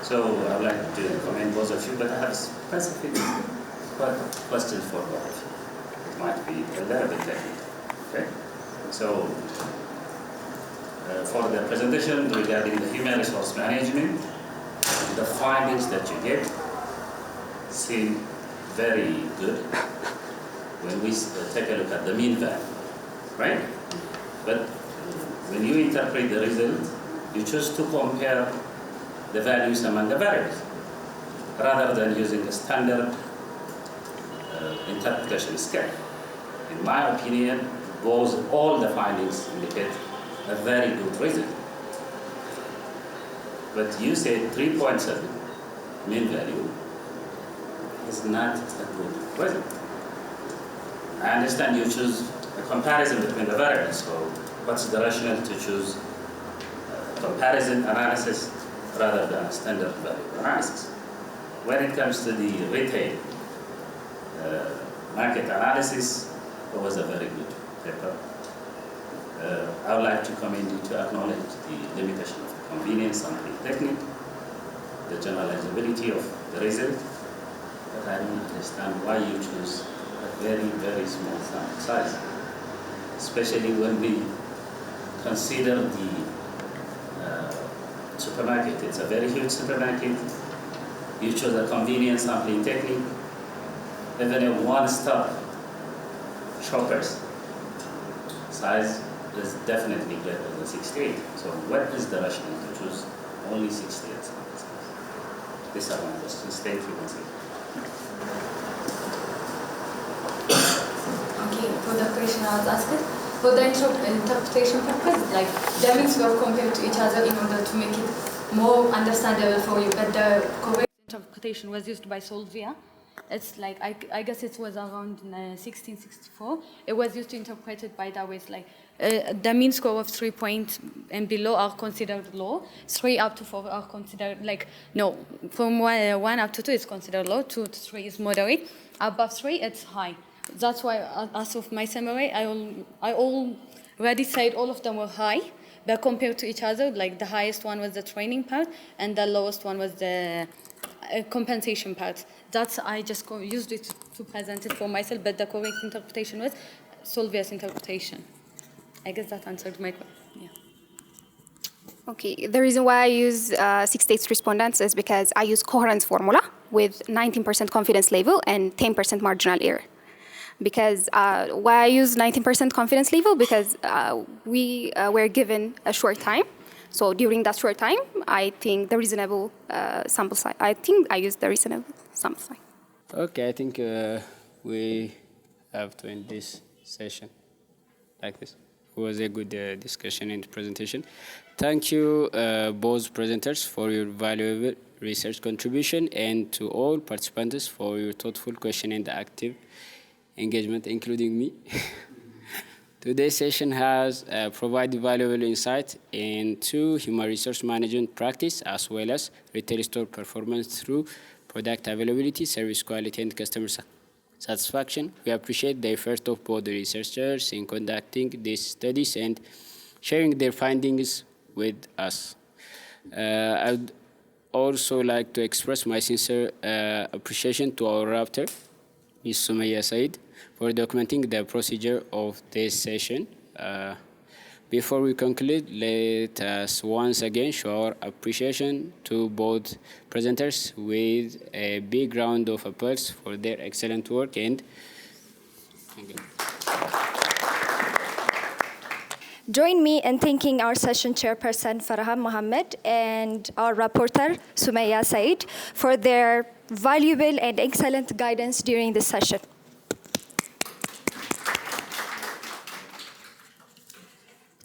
So I would like to commend both of you, but I have a specific question for both of you. It might be a little bit technical. Okay? So for the presentation regarding the human resource management, the findings that you get seem very good when we take a look at the mean value, right? But when you interpret the result, you choose to compare the values among the variables, rather than using a standard interpretation scale. In my opinion, all the findings indicate a very good result. But you say 3.7 mean value is not a good result. I understand you choose a comparison between the variables, so what's the rationale to choose comparison analysis rather than standard value analysis? When it comes to the retail market analysis, it was a very good paper. I would like to commend you to acknowledge the limitation of the convenience sampling technique, the generalizability of the result, but I don't understand why you choose a very, very small sample size, especially when we consider the supermarket. It's a very huge supermarket. You chose a convenience sampling technique. Even a one-stop shoppers size is definitely greater than 68. So what is the rationale to choose only 68 sample size? These are my questions. Thank you once again. Okay, for the question I was asked, for the interpretation purpose, like the means were compared to each other in order to make it more understandable for you. But the correct interpretation was used by Solvia. It's like, I guess it was around 1664. It was used to interpret it by that way. It's like the mean score of 3 points and below are considered low. 3 up to 4 are considered like, no, from 1 up to 2 is considered low, 2 to 3 is moderate. Above 3, it's high. That's why, as of my summary, I already said all of them were high, but compared to each other, like the highest one was the training part, and the lowest one was the compensation part. That's, I just used it to present it for myself, but the correct interpretation was Solvia's interpretation. I guess that answered my question. Yeah. Okay, the reason why I use 68 respondents is because I use coherence formula with 19% confidence level and 10% marginal error. Because why I use 19% confidence level? Because we were given a short time. So during that short time, I think the reasonable sample size. I think I used the reasonable sample size. Okay, I think we have to end this session like this. It was a good discussion and presentation. Thank you, both presenters, for your valuable research contribution, and to all participants for your thoughtful question and active engagement, including me. Today's session has provided valuable insight into human resource management practice, as well as retail store performance through product availability, service quality, and customer satisfaction. We appreciate the effort of both the researchers in conducting these studies and sharing their findings with us. I would also like to express my sincere appreciation to our rapporteur, Ms. Sumaya Said, for documenting the procedure of this session. Before we conclude, let us once again show our appreciation to both presenters with a big round of applause for their excellent work. And join me in thanking our session chairperson Farhan Mohammed and our rapporteur Sumaya Said for their valuable and excellent guidance during this session.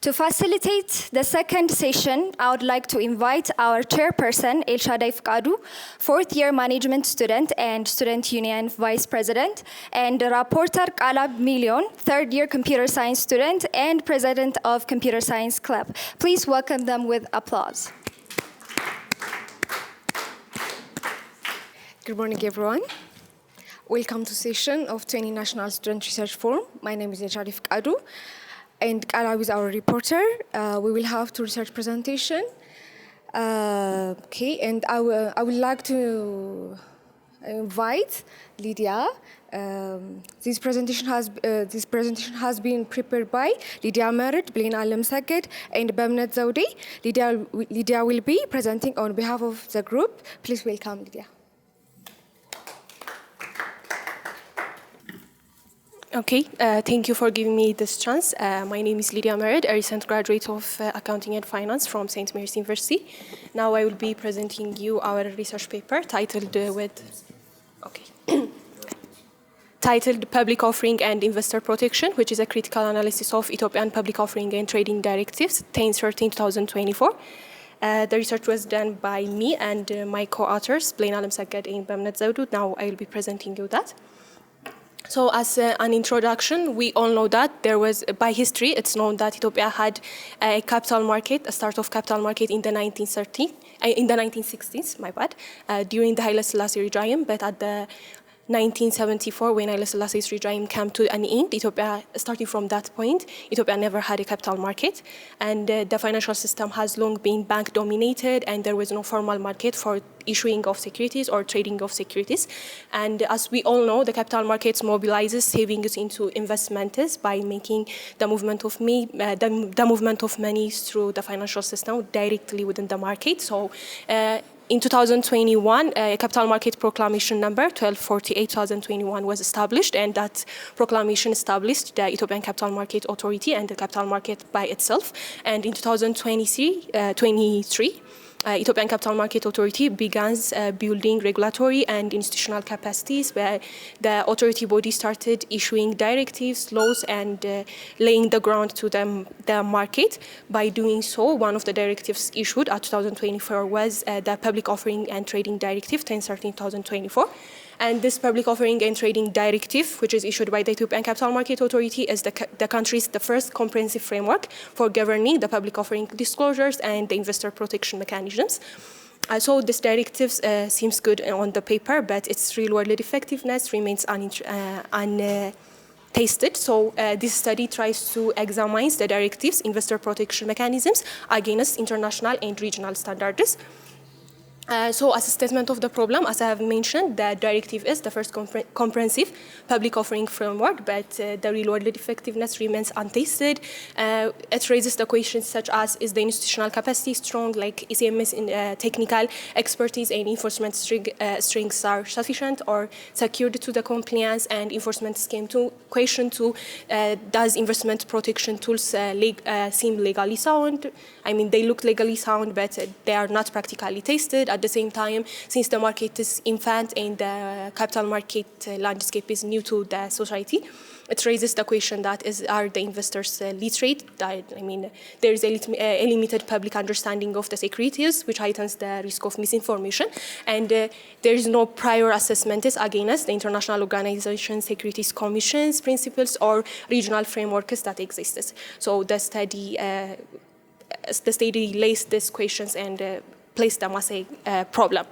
To facilitate the second session, I would like to invite our chairperson, Elshadai Fkadu, fourth-year management student and student union vice president, and Rapporteur Qalab Million, third-year computer science student and president of Computer Science Club. Please welcome them with applause. Good morning, everyone. Welcome to session of 20 National Student Research Forum. My name is Elshadai Fkadu. And Qalab is our reporter. We will have two research presentation. And I would like to invite Lydia. This presentation has been prepared by Lydia Merid, Blaine Alam Saked, and Bamnet Zaudi. Lydia will be presenting on behalf of the group. Please welcome Lydia. Okay, thank you for giving me this chance. My name is Lydia Merid, a recent graduate of Accounting and Finance from St. Mary's University. Now I will be presenting you our research paper titled titled Public Offering and Investor Protection, which is a critical analysis of Ethiopian Public Offering and Trading Directives, 1013-2024. The research was done by me and my co-authors, Blaine Alam Saked and Bamnet Zaudi. Now I will be presenting you that. So as an introduction, we all know that there was, by history, it's known that Ethiopia had a capital market, a start of capital market in the 1960s, during the Haile Selassie regime, but at the 1974, when Haile Selassie's regime came to an end, Ethiopia, starting from that point, Ethiopia never had a capital market, and the financial system has long been bank-dominated, and there was no formal market for issuing of securities or trading of securities. And as we all know, the capital markets mobilizes savings into investments by making the movement of money through the financial system directly within the market. So in 2021, a capital market proclamation number 1248/2021 was established, and that proclamation established the Ethiopian Capital Market Authority and the capital market by itself. And in 2023, Ethiopian Capital Market Authority began building regulatory and institutional capacities, where the authority body started issuing directives, laws, and laying the ground to the market. By doing so, one of the directives issued at 2024 was the Public Offering and Trading Directive 1013/2024. And this Public Offering and Trading Directive, which is issued by the Ethiopian Capital Market Authority, is the country's first comprehensive framework for governing the public offering disclosures and the investor protection mechanisms. So this directive seems good on the paper, but its real-world effectiveness remains untested. So this study tries to examine the directive's investor protection mechanisms against international and regional standards. So as a statement of the problem, as I have mentioned, the directive is the first comprehensive public offering framework, but the real-world effectiveness remains untested. It raises the questions such as, is the institutional capacity strong, like ECMS in technical expertise and enforcement strengths are sufficient or secured to the compliance and enforcement scheme? Question two, does investment protection tools seem legally sound? I mean, they look legally sound, but they are not practically tested. At at the same time, since the market is infant and the capital market landscape is new to the society, it raises the question that are the investors literate? I mean, there is a limited public understanding of the securities, which heightens the risk of misinformation. And there is no prior assessments against the International Organization Securities Commission's principles or regional frameworks that exist. So the study lays these questions and placed them as a problem.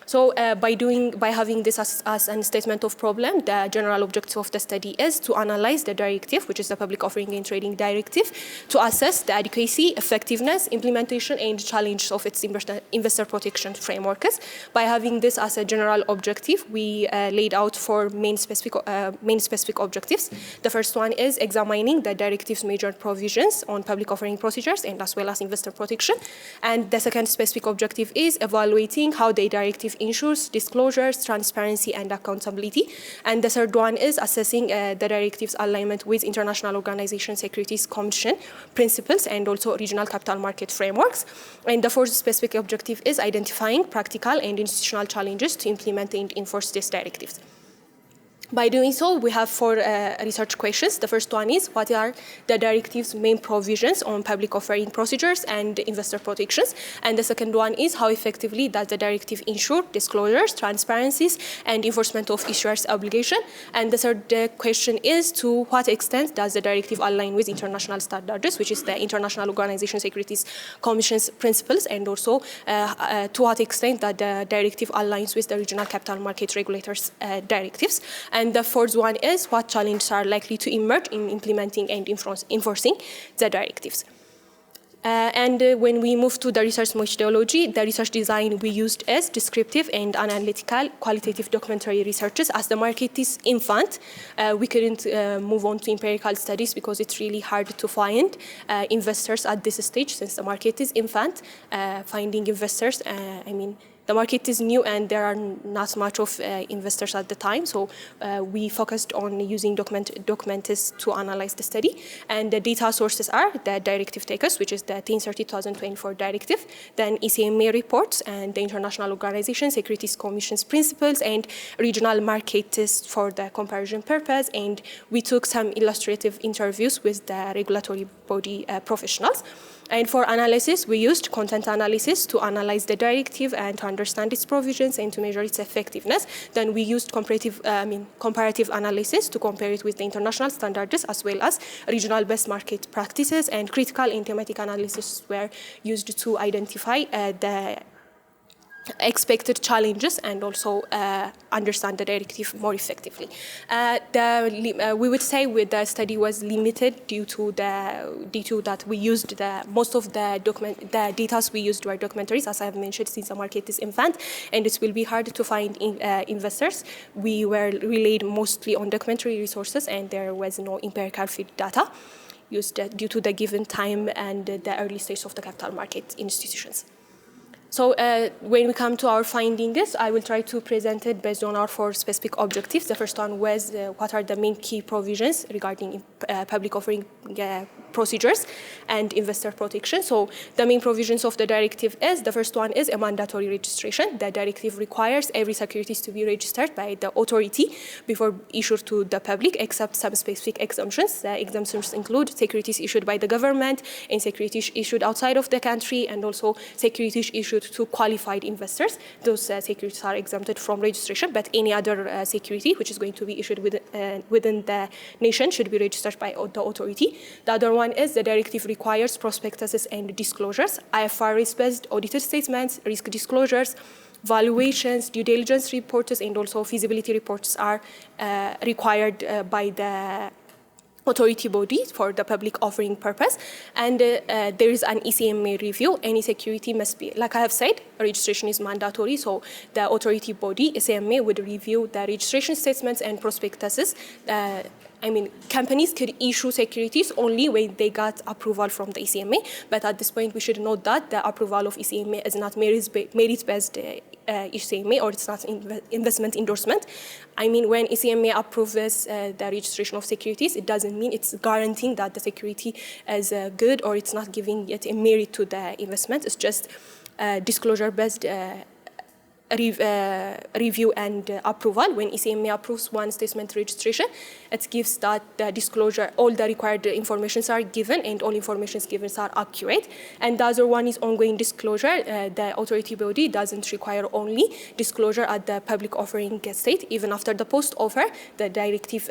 So by having this as a statement of problem, the general objective of the study is to analyze the directive, which is the Public Offering and Trading Directive, to assess the adequacy, effectiveness, implementation, and challenges of its investor protection frameworks. By having this as a general objective, we laid out four main specific objectives. The first one is examining the directive's major provisions on public offering procedures and as well as investor protection. And the second specific objective is evaluating how the directive ensures disclosures, transparency, and accountability. And the third one is assessing the directive's alignment with International Organization Securities Commission principles and also regional capital market frameworks. And the fourth specific objective is identifying practical and institutional challenges to implement and enforce these directives. By doing so, we have four research questions. The first one is, what are the directive's main provisions on public offering procedures and investor protections? And the second one is, how effectively does the directive ensure disclosures, transparencies, and enforcement of issuers' obligation? And the third question is, to what extent does the directive align with international standards, which is the International Organization Securities Commission's principles, and also to what extent that the directive aligns with the regional capital market regulators' directives? And the fourth one is, what challenges are likely to emerge in implementing and enforcing the directives? When we move to the research methodology, the research design we used is descriptive and analytical qualitative documentary researches. As the market is infant, we couldn't move on to empirical studies because it's really hard to find investors at this stage since the market is infant. Finding investors, the market is new and there are not much of investors at the time, so we focused on using documents to analyze the study. And the data sources are the directive takers, which is the 1030/2024 directive, then ECMA reports and the International Organization Securities Commission's principles and regional market tests for the comparison purpose. And we took some illustrative interviews with the regulatory body professionals. And for analysis, we used content analysis to analyze the directive and to understand its provisions and to measure its effectiveness. Then we used comparative analysis to compare it with the international standards as well as regional best market practices, and critical and thematic analysis were used to identify the expected challenges and also understand the directive more effectively. We would say the study was limited due to that we used most of the data we used were documentaries, as I have mentioned, since the market is infant and it will be hard to find investors. We were relied mostly on documentary resources and there was no empirical field data used due to the given time and the early stage of the capital market institutions. So when we come to our findings, I will try to present it based on our four specific objectives. The first one was what are the main key provisions regarding public offering procedures and investor protection. So the main provisions of the directive is, the first one is a mandatory registration. The directive requires every securities to be registered by the authority before issued to the public, except some specific exemptions. The exemptions include securities issued by the government and securities issued outside of the country, and also securities issued to qualified investors. Those securities are exempted from registration, but any other security which is going to be issued within the nation should be registered by the authority. The other one is the directive requires prospectuses and disclosures, IFRS-based audited statements, risk disclosures, valuations, due diligence reports, and also feasibility reports are required by the authority body for the public offering purpose. And there is an ECMA review. Any security must be, like I have said, registration is mandatory, so the authority body, ECMA, would review the registration statements and prospectuses. Companies could issue securities only when they got approval from the ECMA, but at this point we should note that the approval of ECMA is not merit-based ECMA, or it's not investment endorsement. When ECMA approves the registration of securities, it doesn't mean it's guaranteeing that the security is good or it's not giving it a merit to the investment. It's just disclosure-based review and approval. When ECMA approves one statement registration, it gives that the disclosure, all the required informations are given and all informations given are accurate. And the other one is ongoing disclosure. The authority body doesn't require only disclosure at the public offering state. Even after the post offer, the directive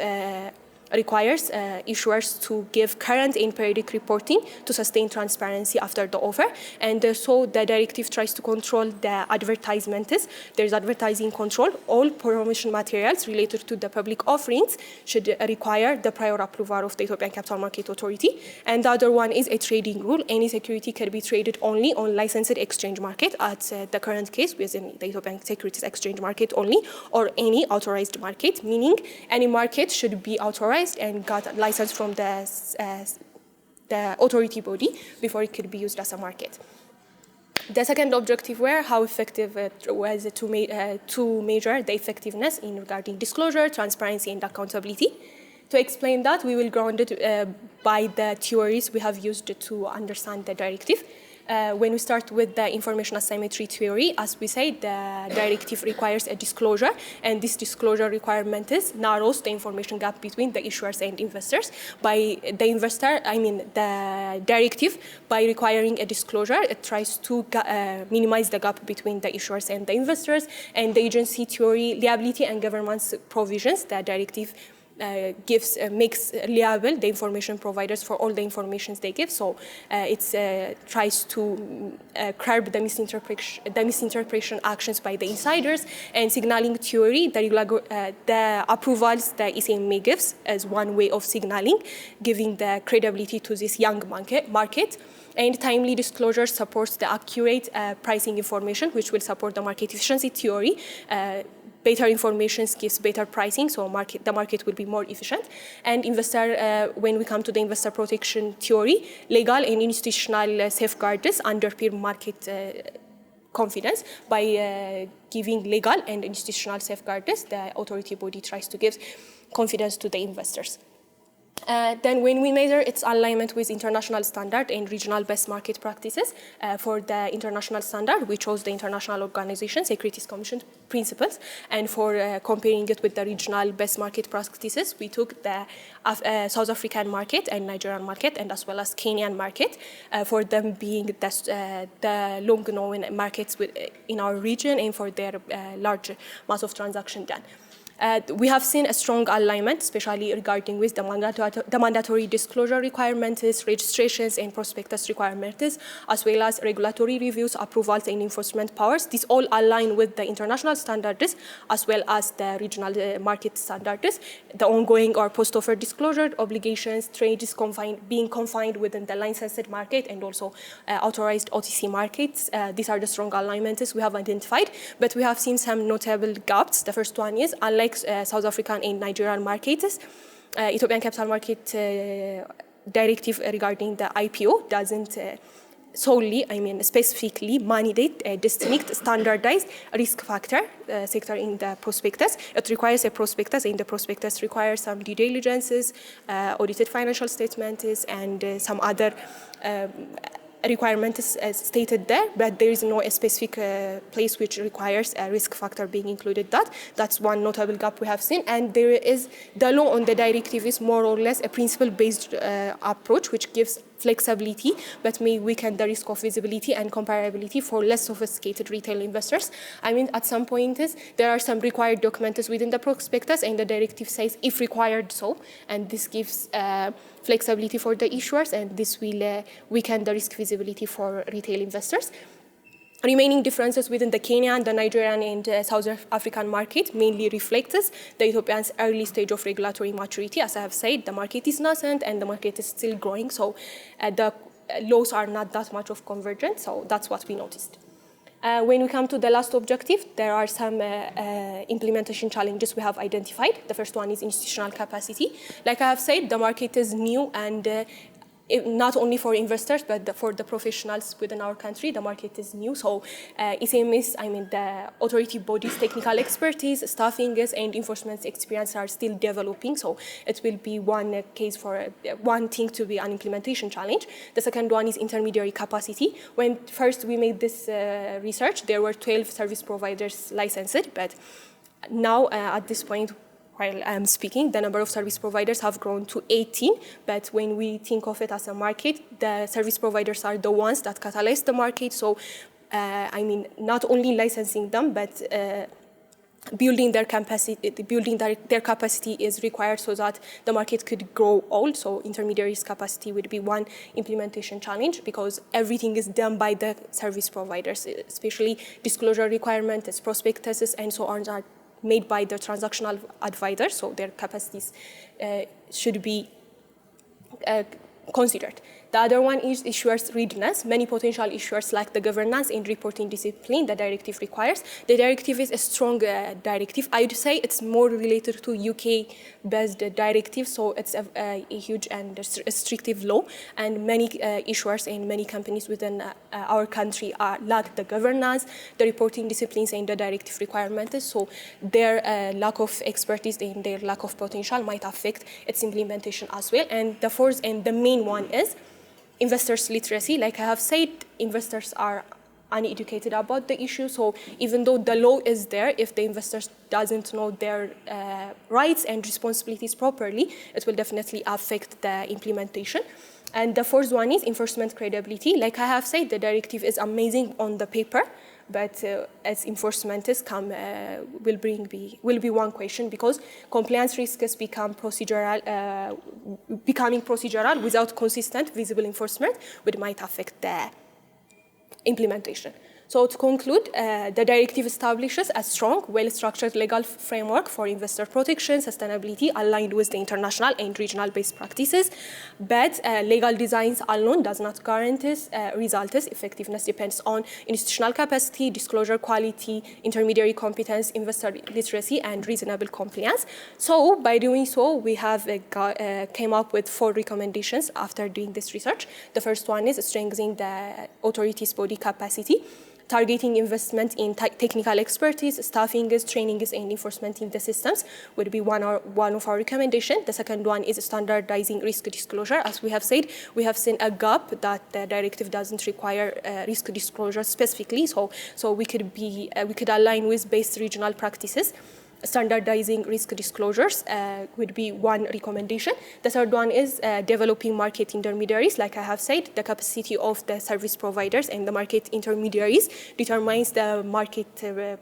requires issuers to give current and periodic reporting to sustain transparency after the offer. And so the directive tries to control the advertisements. There's advertising control. All promotion materials related to the public offerings should require the prior approval of the Ethiopian Capital Market Authority. And the other one is a trading rule. Any security can be traded only on licensed exchange market at the current case within the Ethiopian Securities Exchange market only, or any authorized market, meaning any market should be authorized and got a license from the authority body before it could be used as a market. The second objective were how effective it was to measure the effectiveness in regarding disclosure, transparency, and accountability. To explain that, we will ground it by the theories we have used to understand the directive. When we start with the information asymmetry theory, as we say, the directive requires a disclosure, and this disclosure requirement narrows the information gap between the issuers and investors. By the directive, by requiring a disclosure, it tries to minimize the gap between the issuers and the investors. And the agency theory, liability and governance provisions, the directive makes liable the information providers for all the information they give. So it tries to curb the misinterpretation actions by the insiders. And signaling theory, the approvals the ECMA gives as one way of signaling, giving the credibility to this young market. And timely disclosure supports the accurate pricing information, which will support the market efficiency theory. Better information gives better pricing, so the market will be more efficient. And when we come to the investor protection theory, legal and institutional safeguards underpin market confidence. By giving legal and institutional safeguards, the authority body tries to give confidence to the investors. Then when we measure its alignment with international standard and regional best market practices, for the international standard, we chose the International Organization Securities Commission principles, and for comparing it with the regional best market practices, we took the South African market and Nigerian market, and as well as Kenyan market, for them being the long-known markets in our region and for their large mass of transaction done. We have seen a strong alignment, especially regarding with the mandatory disclosure requirements, registrations, and prospectus requirements, as well as regulatory reviews, approvals, and enforcement powers. These all align with the international standards, as well as the regional market standards. The ongoing or post-offer disclosure obligations, trades being confined within the licensed market, and also authorized OTC markets. These are the strong alignments we have identified, but we have seen some notable gaps. The first one is, unlike South African and Nigerian markets, Ethiopian Capital Market Directive regarding the IPO doesn't specifically mandate a distinct standardized risk factor sector in the prospectus. It requires a prospectus, and the prospectus requires some due diligences, audited financial statements, and some other requirements as stated there, but there is no specific place which requires a risk factor being included. That's one notable gap we have seen. And there is the law on the directive is more or less a principle-based approach, which gives flexibility, but may weaken the risk of visibility and comparability for less sophisticated retail investors. At some point there are some required documents within the prospectus, and the directive says if required so, and this gives flexibility for the issuers, and this will weaken the risk visibility for retail investors. Remaining differences within the Kenyan, the Nigerian, and South African market mainly reflects the Ethiopian's early stage of regulatory maturity. As I have said, the market is nascent and the market is still growing, so the laws are not that much of convergence, so that's what we noticed. When we come to the last objective, there are some implementation challenges we have identified. The first one is institutional capacity. Like I have said, the market is new, and not only for investors, but for the professionals within our country. The market is new, so SMUs, I mean the authority bodies' technical expertise, staffing and enforcement experience are still developing, so it will be one case for one thing to be an implementation challenge. The second one is intermediary capacity. When first we made this research, there were 12 service providers licensed, but now at this point, while I'm speaking, the number of service providers have grown to 18, but when we think of it as a market, the service providers are the ones that catalyze the market. So, I mean, not only licensing them, but building their capacity is required so that the market could grow all. So intermediaries capacity would be one implementation challenge, because everything is done by the service providers, especially disclosure requirements, prospectuses, and so on are made by the transactional advisors, so their capacities should be considered. The other one is issuers' readiness. Many potential issuers lack the governance and reporting discipline the directive requires. The directive is a strong directive. I would say it's more related to UK-based directive, so it's a huge and restrictive law, and many issuers and many companies within our country lack the governance, the reporting disciplines, and the directive requirements. So their lack of expertise and their lack of potential might affect its implementation as well. And the fourth and the main one is investors' literacy. Like I have said, investors are uneducated about the issue. So even though the law is there, if the investors doesn't know their rights and responsibilities properly, it will definitely affect the implementation. And the fourth one is enforcement credibility. Like I have said, the directive is amazing on the paper, but as enforcement is will be one question, because compliance risks becoming procedural without consistent, visible enforcement, which might affect the implementation. So to conclude, the directive establishes a strong, well-structured legal framework for investor protection, sustainability, aligned with the international and regional best practices. But legal designs alone does not guarantee results. Effectiveness depends on institutional capacity, disclosure quality, intermediary competence, investor literacy, and reasonable compliance. So by doing so, we have came up with 4 recommendations after doing this research. The first one is strengthening the authorities' body capacity, targeting investment in technical expertise, staffing, training, and enforcement in the systems would be one of our recommendations. The second one is standardizing risk disclosure. As we have said, we have seen a gap that the directive doesn't require risk disclosure specifically. So we could align with best regional practices. Standardizing risk disclosures would be one recommendation. The third one is developing market intermediaries. Like I have said, the capacity of the service providers and the market intermediaries determines the market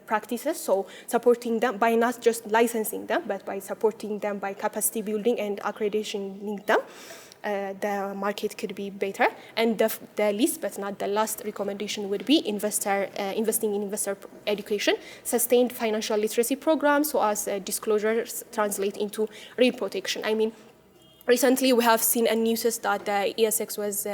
practices. So supporting them by not just licensing them, but by supporting them by capacity building and accrediting them, the market could be better. And the least but not the last recommendation would be investing in investor education, sustained financial literacy programs, so as disclosures translate into real protection. I mean, recently we have seen a news that the ESX was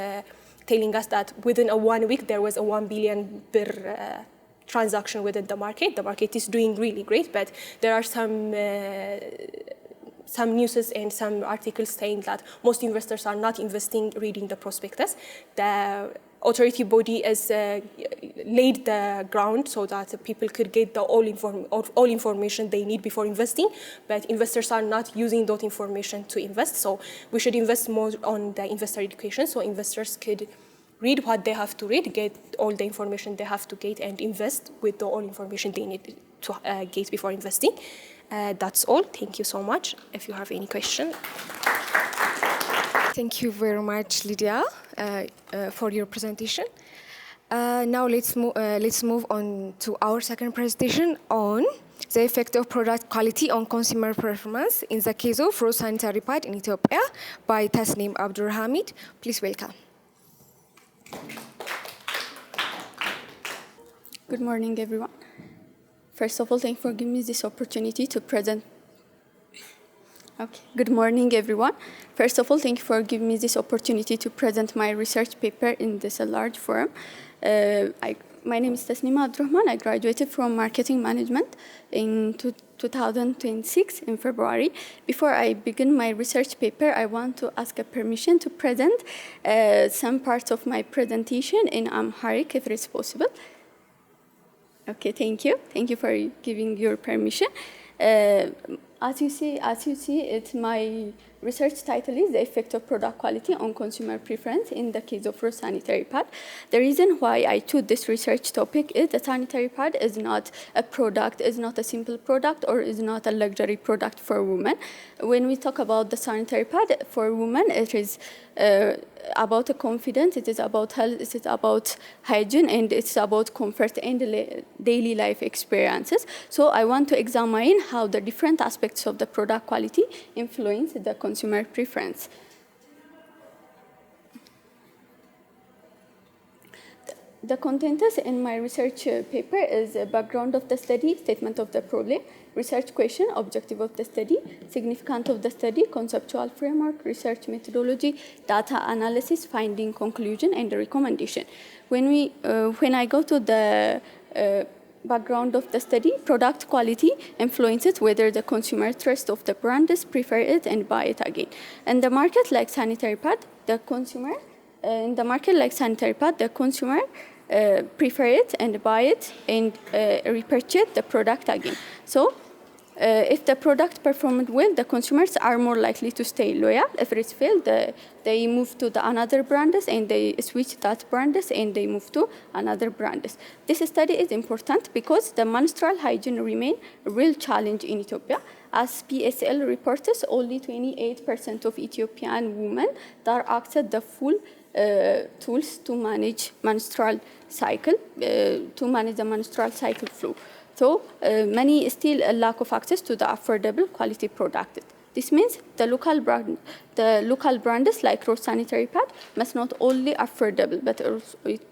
telling us that within 1 week there was a 1 billion per transaction within the market. The market is doing really great, but there are some news and some articles saying that most investors are not investing reading the prospectus. The authority body has laid the ground so that people could get the all information they need before investing, but investors are not using that information to invest. So we should invest more on the investor education, so investors could read what they have to read, get all the information they have to get, and invest with the all information they need to get before investing. That's all. Thank you so much. If you have any question. Thank you very much, Lydia, for your presentation. Now let's move on to our second presentation on the effect of product quality on consumer performance in the case of raw sanitary pad in Ethiopia by Tasnim Abdulhamid. Please welcome. Good morning, everyone. First of all, thank you for giving me this opportunity to present. Okay. Good morning, everyone. First of all, thank you for giving me this opportunity to present my research paper in this large forum. My name is Tasnima Abdurrahman. I graduated from marketing management in 2026 in February. Before I begin my research paper, I want to ask a permission to present some parts of my presentation in Amharic, if it is possible. Okay, thank you. Thank you for giving your permission. As you see, my research title is The Effect of Product Quality on Consumer Preference in the Case of Rose Sanitary Pad. The reason why I chose this research topic is the sanitary pad is not a product, is not a simple product, or is not a luxury product for women. When we talk about the sanitary pad for women, it is about a confidence, it is about health, it is about hygiene, and it's about comfort and daily life experiences. So I want to examine how the different aspects of the product quality influence the consumer preference. The contents in my research paper is a background of the study, statement of the problem, research question, objective of the study, significance of the study, conceptual framework, research methodology, data analysis, finding, conclusion, and recommendation. When I go to the background of the study, product quality influences whether the consumer trust of the brands, prefer it, and buy it again. In the market like sanitary pad, the consumer prefer it and buy it and repurchase the product again. So if the product performed well, the consumers are more likely to stay loyal. If it failed, they move to the another brands and they switch that brands and they move to another brands. This study is important because the menstrual hygiene remain a real challenge in Ethiopia. As PSL reports, only 28% of Ethiopian women that access the full tools to manage menstrual cycle, the menstrual cycle flow. So many still lack of access to the affordable quality product. This means the local brands like Rose Sanitary Pad must not only affordable,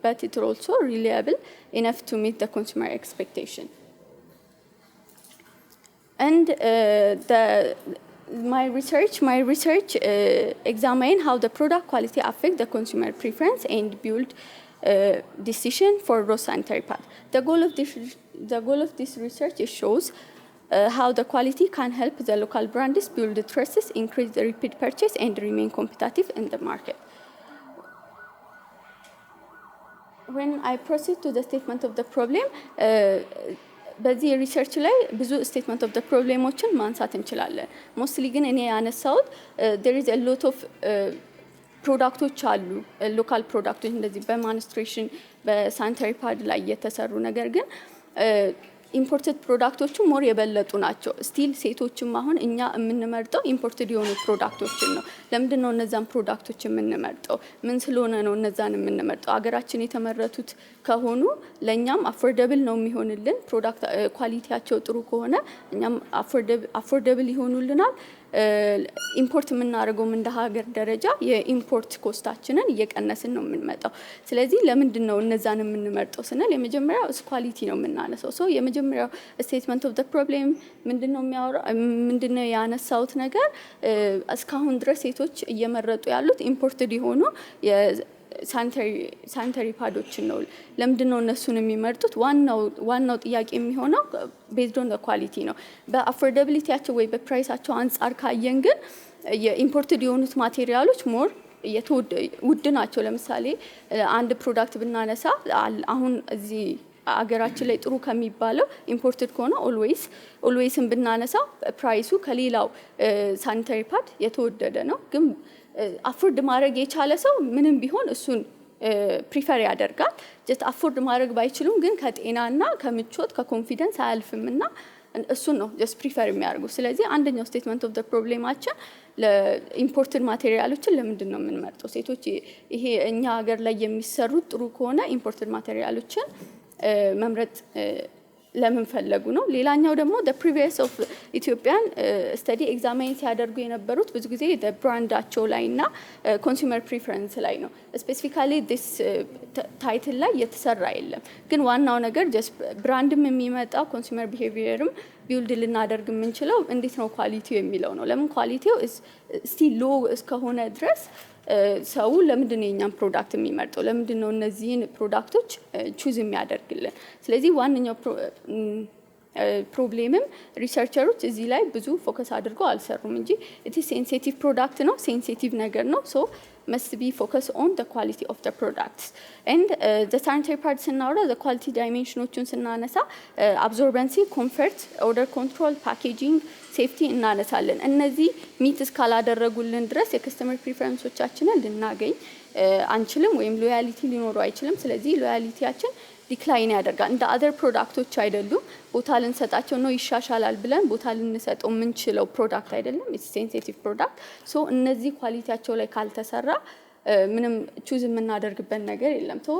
but it also reliable enough to meet the consumer expectation. And my research examine how the product quality affect the consumer preference and build decision for Rose Sanitary Pad. The goal of this research shows how the quality can help the local brands build the trust, increase the repeat purchase, and remain competitive in the market. When I proceed to the statement of the problem, በዚህ ሪሰርች ላይ ብዙ ስቴትመንት ኦፍ ዘ ፕሮብሌሞችን ማንሳት እንችላለን። ሞስትሊ ግን እኔ ያነሳሁት there is a lot of ፕሮዳክቶች አሉ፣ ሎካል ፕሮዳክቶች እንደዚህ በማንስትሬሽን በሳኒታሪ ፓድ ላይ የተሰሩ ነገር ግን ኢምፖርትድ ፕሮዳክቶቹ ሞር የበለጡ ናቸው። ስቲል ሴቶችም አሁን እኛ የምንመርጠው ኢምፖርትድ የሆኑ ፕሮዳክቶችን ነው። ለምንድን ነው እነዛን ፕሮዳክቶች የምንመርጠው? ምን ስለሆነ ነው እነዛን የምንመርጠው? አገራችን የተመረቱት ከሆኑ ለኛም አፎርደብል ነው የሚሆንልን። ፕሮዳክት ኳሊቲያቸው ጥሩ ከሆነ እኛም አፎርደብል ይሆኑልናል። ኢምፖርት የምናደርገው እንደ ሀገር ደረጃ የኢምፖርት ኮስታችንን እየቀነስን ነው የምንመጣው። ስለዚህ ለምንድን ነው እነዛን የምንመርጠው ስንል የመጀመሪያው ኳሊቲ ነው የምናነሳው። ሶ የመጀመሪያው ስቴትመንት ኦፍ ዘ ፕሮብሌም ምንድነው ያነሳውት ነገር እስካሁን ድረስ ሴቶች እየመረጡ ያሉት ኢምፖርትድ የሆኑ ሳኒታሪ ፓዶችን ነው። ለምንድን ነው እነሱን የሚመርጡት? ዋናው ጥያቄ የሚሆነው ቤዝድ ኦን ኳሊቲ ነው። በአፎርዳቢሊቲያቸው ወይ በፕራይሳቸው አንጻር ካየን ግን የኢምፖርትድ የሆኑት ማቴሪያሎች ሞር ውድ ናቸው። ለምሳሌ አንድ ፕሮዳክት ብናነሳ አሁን እዚህ አገራችን ላይ ጥሩ ከሚባለው ኢምፖርትድ ከሆነ ኦልዌይስን ብናነሳ ፕራይሱ ከሌላው ሳኒታሪ ፓድ የተወደደ ነው። ግን አፎርድ ማድረግ የቻለ ሰው ምንም ቢሆን እሱን ፕሪፈር ያደርጋል። ጀስት አፎርድ ማድረግ ባይችሉም ግን ከጤናና ከምቾት ከኮንፊደንስ አያልፍምና እሱን ነው ጀስት ፕሪፈር የሚያደርጉ። ስለዚህ አንደኛው ስቴትመንት ኦፍ ዘ ፕሮብሌማችን ለኢምፖርትድ ማቴሪያሎችን ለምንድን ነው የምንመርጠው? ሴቶች ይሄ እኛ ሀገር ላይ የሚሰሩት ጥሩ ከሆነ ኢምፖርትድ ማቴሪያሎችን መምረጥ ለምን ፈለጉ ነው። ሌላኛው ደግሞ the previous of ኢትዮጵያን ስተዲ ኤግዛማይን ሲያደርጉ የነበሩት ብዙ ጊዜ ብራንዳቸው ላይና ኮንሱመር ፕሪፈረንስ ላይ ነው። ስፔሲፊካሊ this ታይትል ላይ የተሰራ የለም። ግን ዋናው ነገር ጀስት ብራንድም የሚመጣው ኮንሱመር ቢሄቪየርም ቢልድ ልናደርግ የምንችለው እንዴት ነው ኳሊቲው የሚለው ነው። ለምን ኳሊቲው ስቲል ሎ እስከሆነ ድረስ ሰው ለምንድን ነው የኛን ፕሮዳክት የሚመርጠው ለምንድን ነው እነዚህን ፕሮዳክቶች ቹዝ የሚያደርግልን ስለዚህ ዋንኛው ፕሮብሌምም ሪሰርቸሮች እዚህ ላይ ብዙ ፎከስ አድርገው አልሰሩም እንጂ it is sensitive product ነው sensitive ነገር ነው so must be focused on the quality of the products and the sanitary part ስናወራ the quality dimensionዎችን ስናነሳ absorbency comfort odor control packaging safety እናነሳለን እነዚህ ሚት እስካላደረጉልን ድረስ የከስተመር ፕሪፈረንሶቻችንን ልናገኝ አንችልም ወይም ሎያሊቲ ሊኖረው አይችልም ስለዚህ ሎያሊቲያችን ዲክላይን ያደርጋል እንደ other ፕሮዳክቶች አይደሉም ቦታ ልንሰጣቸው ነው ይሻሻላል ብለን ቦታ ልንሰጠው ምንችለው ፕሮዳክት አይደለም it's sensitive product so እነዚህ ኳሊቲያቸው ላይ ካልተሰራ ምንም ቹዝ የምናደርግበት ነገር የለም so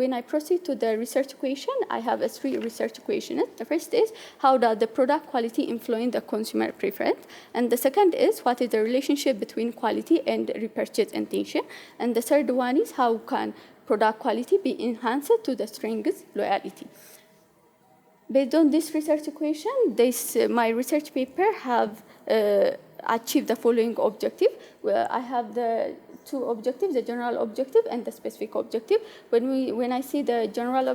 when I proceed to the research question I have a 3 research questions the first is how does the product quality influence the consumer preference and the second is what is the relationship between quality and repurchase intention and the third one is how can product quality be enhanced to the strength loyalty. Based on this research question, my research paper have achieved the following objective. I have the 2 objectives, the general objective and the specific objective. When I say the general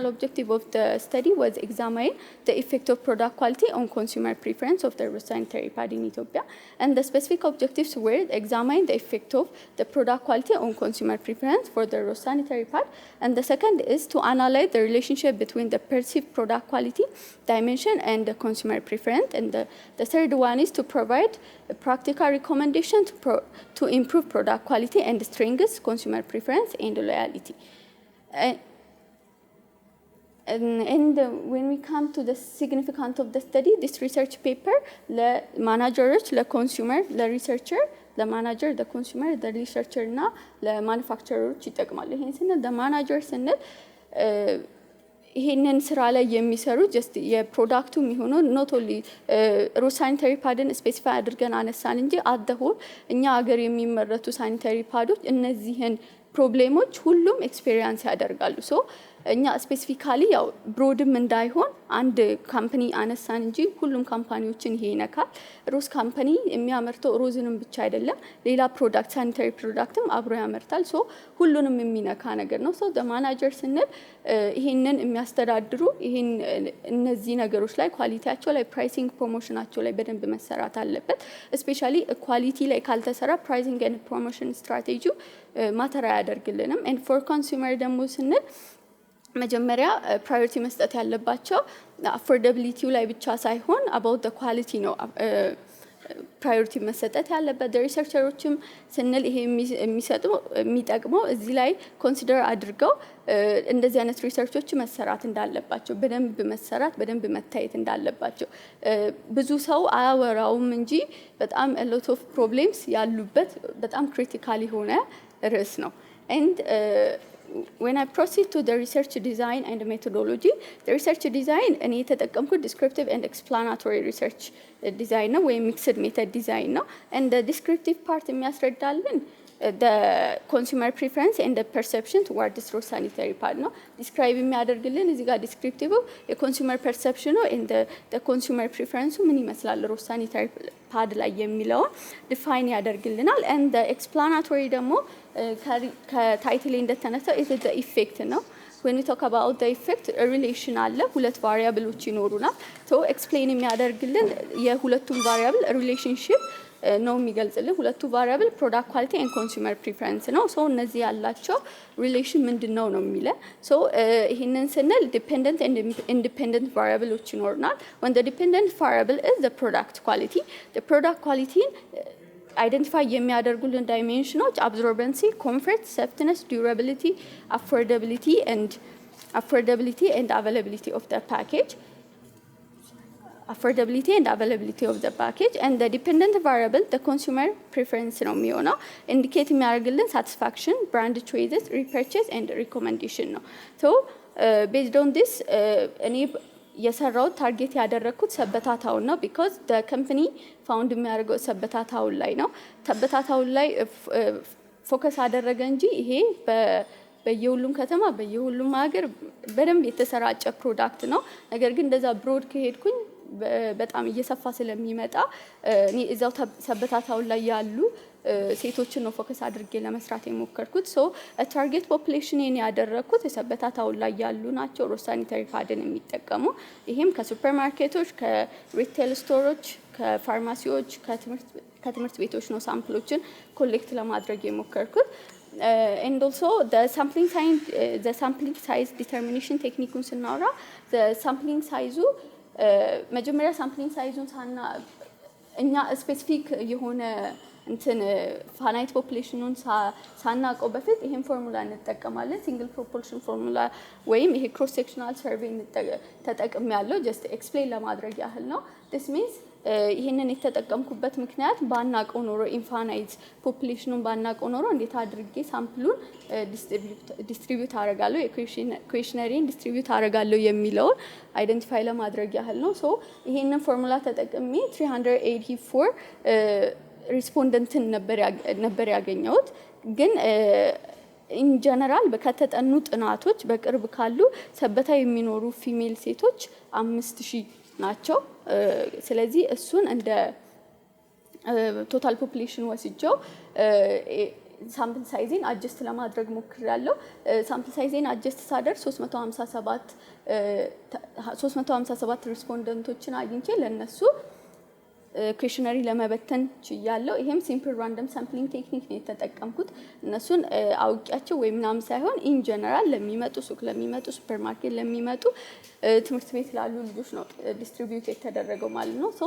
objective of the study was examine the effect of product quality on consumer preference of the sanitary pad in Ethiopia. And the specific objectives were examine the effect of the product quality on consumer preference for the sanitary pad. And the second is to analyze the relationship between the perceived product quality dimension and the consumer preference. And the third one is to provide a practical recommendation to improve product quality and strengths consumer preference and loyalty. And when we come to the significance of the study, this research paper, the managers, the consumer, the researcher, the manager, the consumer, the researcher, na the manufacturer, ይጠቅማል ይሄን ስንል the manager ስንል ይሄንን ስራ ላይ የሚሰሩ just የፕሮዳክቱ የሚሆነው not only ሮ ሳኒታሪ ፓድን ስፔሲፋይ አድርገን አነሳን እንጂ at the whole እኛ ሀገር የሚመረቱ ሳኒታሪ ፓዶች እነዚህን ፕሮብሌሞች ሁሉም ኤክስፔሪየንስ ያደርጋሉ ሶ እኛ ስፔሲፊካሊ ያው ብሮድም እንዳይሆን አንድ ካምፓኒ አነሳን እንጂ ሁሉም ካምፓኒዎችን ይሄ ይነካል ሮዝ ካምፓኒ የሚያመርተው ሮዝንም ብቻ አይደለም ሌላ ፕሮዳክት ሳኒታሪ ፕሮዳክትም አብሮ ያመርታል ሶ ሁሉንም የሚነካ ነገር ነው ሶ the manager ስንል ይሄንን የሚያስተዳድሩ ይሄን እነዚህ ነገሮች ላይ ኳሊቲያቸው ላይ ፕራይሲንግ ፕሮሞሽናቸው ላይ በደንብ መሰራት አለበት ስፔሻሊ ኳሊቲ ላይ ካልተሰራ ፕራይሲንግ ኤንድ ፕሮሞሽን ስትራቴጂ ማተር ያደርግልንም and for consumer ደግሞ ስንል መጀመሪያ ፕራዮሪቲ መስጠት ያለባቸው አፎርዳቢሊቲው ላይ ብቻ ሳይሆን about the quality ነው ፕራዮሪቲ መሰጠት ያለበት ሪሰርቸሮችም ስንል ይሄ የሚጠቅመው እዚህ ላይ ኮንሲደር አድርገው እንደዚህ አይነት ሪሰርቾች መሰራት እንዳለባቸው በደንብ መታየት እንዳለባቸው ብዙ ሰው አያወራውም እንጂ በጣም a lot of problems ያሉበት በጣም ክሪቲካል የሆነ ርዕስ ነው and when I proceed to the research design and methodology, the research design እኔ የተጠቀምኩት descriptive and explanatory research design ነው ወይ mixed method design ነው and the descriptive part የሚያስረዳልን the consumer preference and the perception toward this raw sanitary pad ነው describe የሚያደርግልን እዚህ ጋር descriptive የconsumer perception ነው and the consumer preference ምን ይመስላል raw sanitary pad ላይ የሚለው define ያደርግልናል and the explanatory ደግሞ ከታይትል እንደተነሳው is the effect ነው when we talk about the effect a relation አለ ሁለት ቫሪያብሎች ይኖሩናል so explain የሚያደርግልን የሁለቱም ቫሪያብል relationship ነው የሚገልጽልን ሁለቱ ቫሪያብል ፕሮዳክት ኳሊቲ ኤንድ ኮንሱመር ፕሪፈረንስ ነው ሶ እነዚህ ያላቸው ሪሌሽን ምንድነው ነው የሚለ ሶ ይሄንን ስንል ዲፔንደንት ኤንድ ኢንዲፔንደንት ቫሪያብሎች ይኖርናል when the dependent variable is the product quality identify የሚያደርጉልን ዳይሜንሽኖች absorbency comfort safety durability affordability and availability of the package of the package and the dependent variable the consumer preference ነው የሚሆነው indicate የሚያደርግልን satisfaction brand choices repurchase and recommendation ነው so based on this እኔ የሰራው ታርጌት ያደረኩት ሰበታታው ነው because the company found የሚያደርገው ሰበታታው ላይ ነው ሰበታታው ላይ ፎከስ አደረገ እንጂ ይሄ በየሁሉም ከተማ በየሁሉም ሀገር በደንብ የተሰራጨ ፕሮዳክት ነው ነገር ግን እንደዛ ብሮድ ከሄድኩኝ በጣም እየሰፋ ስለሚመጣ እኔ እዛው ሰበታታው ላይ ያሉ ሴቶችን ነው ፎከስ አድርጌ ለመስራት የሞከርኩት። ሶ ታርጌት ፖፑሌሽን ያደረኩት የሰበታታው ላይ ያሉ ናቸው ሮዝ ሳኒታሪ ፓድን የሚጠቀሙ። ይሄም ከሱፐርማርኬቶች፣ ከሪቴል ስቶሮች፣ ከፋርማሲዎች፣ ከትምህርት ቤቶች ነው ሳምፕሎችን ኮሌክት ለማድረግ የሞከርኩት። and also the sampling size determination technique ስናወራ the sampling size መጀመሪያ sampling size ሳና እኛ ስፔሲፊክ የሆነ እንትን ፋናይት ፖፑሌሽኑን ሳናቀው በፊት ይሄን ፎርሙላ እንጠቀማለን። ሲንግል ፕሮፖርሽን ፎርሙላ ወይም ይሄ ክሮስ ሴክሽናል ሰርቬይ ተጠቅም ያለው ጀስት ኤክስፕሌን ለማድረግ ያህል ነው። this means ይሄንን የተጠቀምኩበት ምክንያት ባናቀው ኖሮ ኢንፋናይት ፖፑሌሽኑን ባናቀው ኖሮ እንዴት አድርጌ ሳምፕሉን ዲስትሪቢዩት አደርጋለሁ ኢኩዌሽነሪን ዲስትሪቢዩት አደርጋለሁ የሚለውን አይደንቲፋይ ለማድረግ ያህል ነው። ሶ ይሄንን ፎርሙላ ተጠቅሜ 384 ሪስፖንደንትን ነበር ያገኘሁት። ግን ኢን ጀነራል ከተጠኑ ጥናቶች በቅርብ ካሉ ሰበታ የሚኖሩ ፊሜል ሴቶች 5000 ናቸው። ስለዚህ እሱን እንደ ቶታል ፖፑሌሽን ወስጄው ሳምፕል ሳይዜን አጀስት ለማድረግ ሞክራለሁ። ሳምፕል ሳይዜን አጀስት ሳደርግ 357 ሪስፖንደንቶችን አግኝቼ ለነሱ ኩዌሽነሪ ለመበተን ችያለሁ። ይሄም ሲምፕል ራንደም ሳምፕሊንግ ቴክኒክ ነው የተጠቀምኩት። እነሱን አውቂያቸው ወይ ምናምን ሳይሆን ኢን ጀነራል ለሚመጡ ሱቅ ለሚመጡ ሱፐርማርኬት ለሚመጡ ትምህርት ቤት ላሉ ልጆች ነው ዲስትሪቢዩት የተደረገው ማለት ነው። ሶ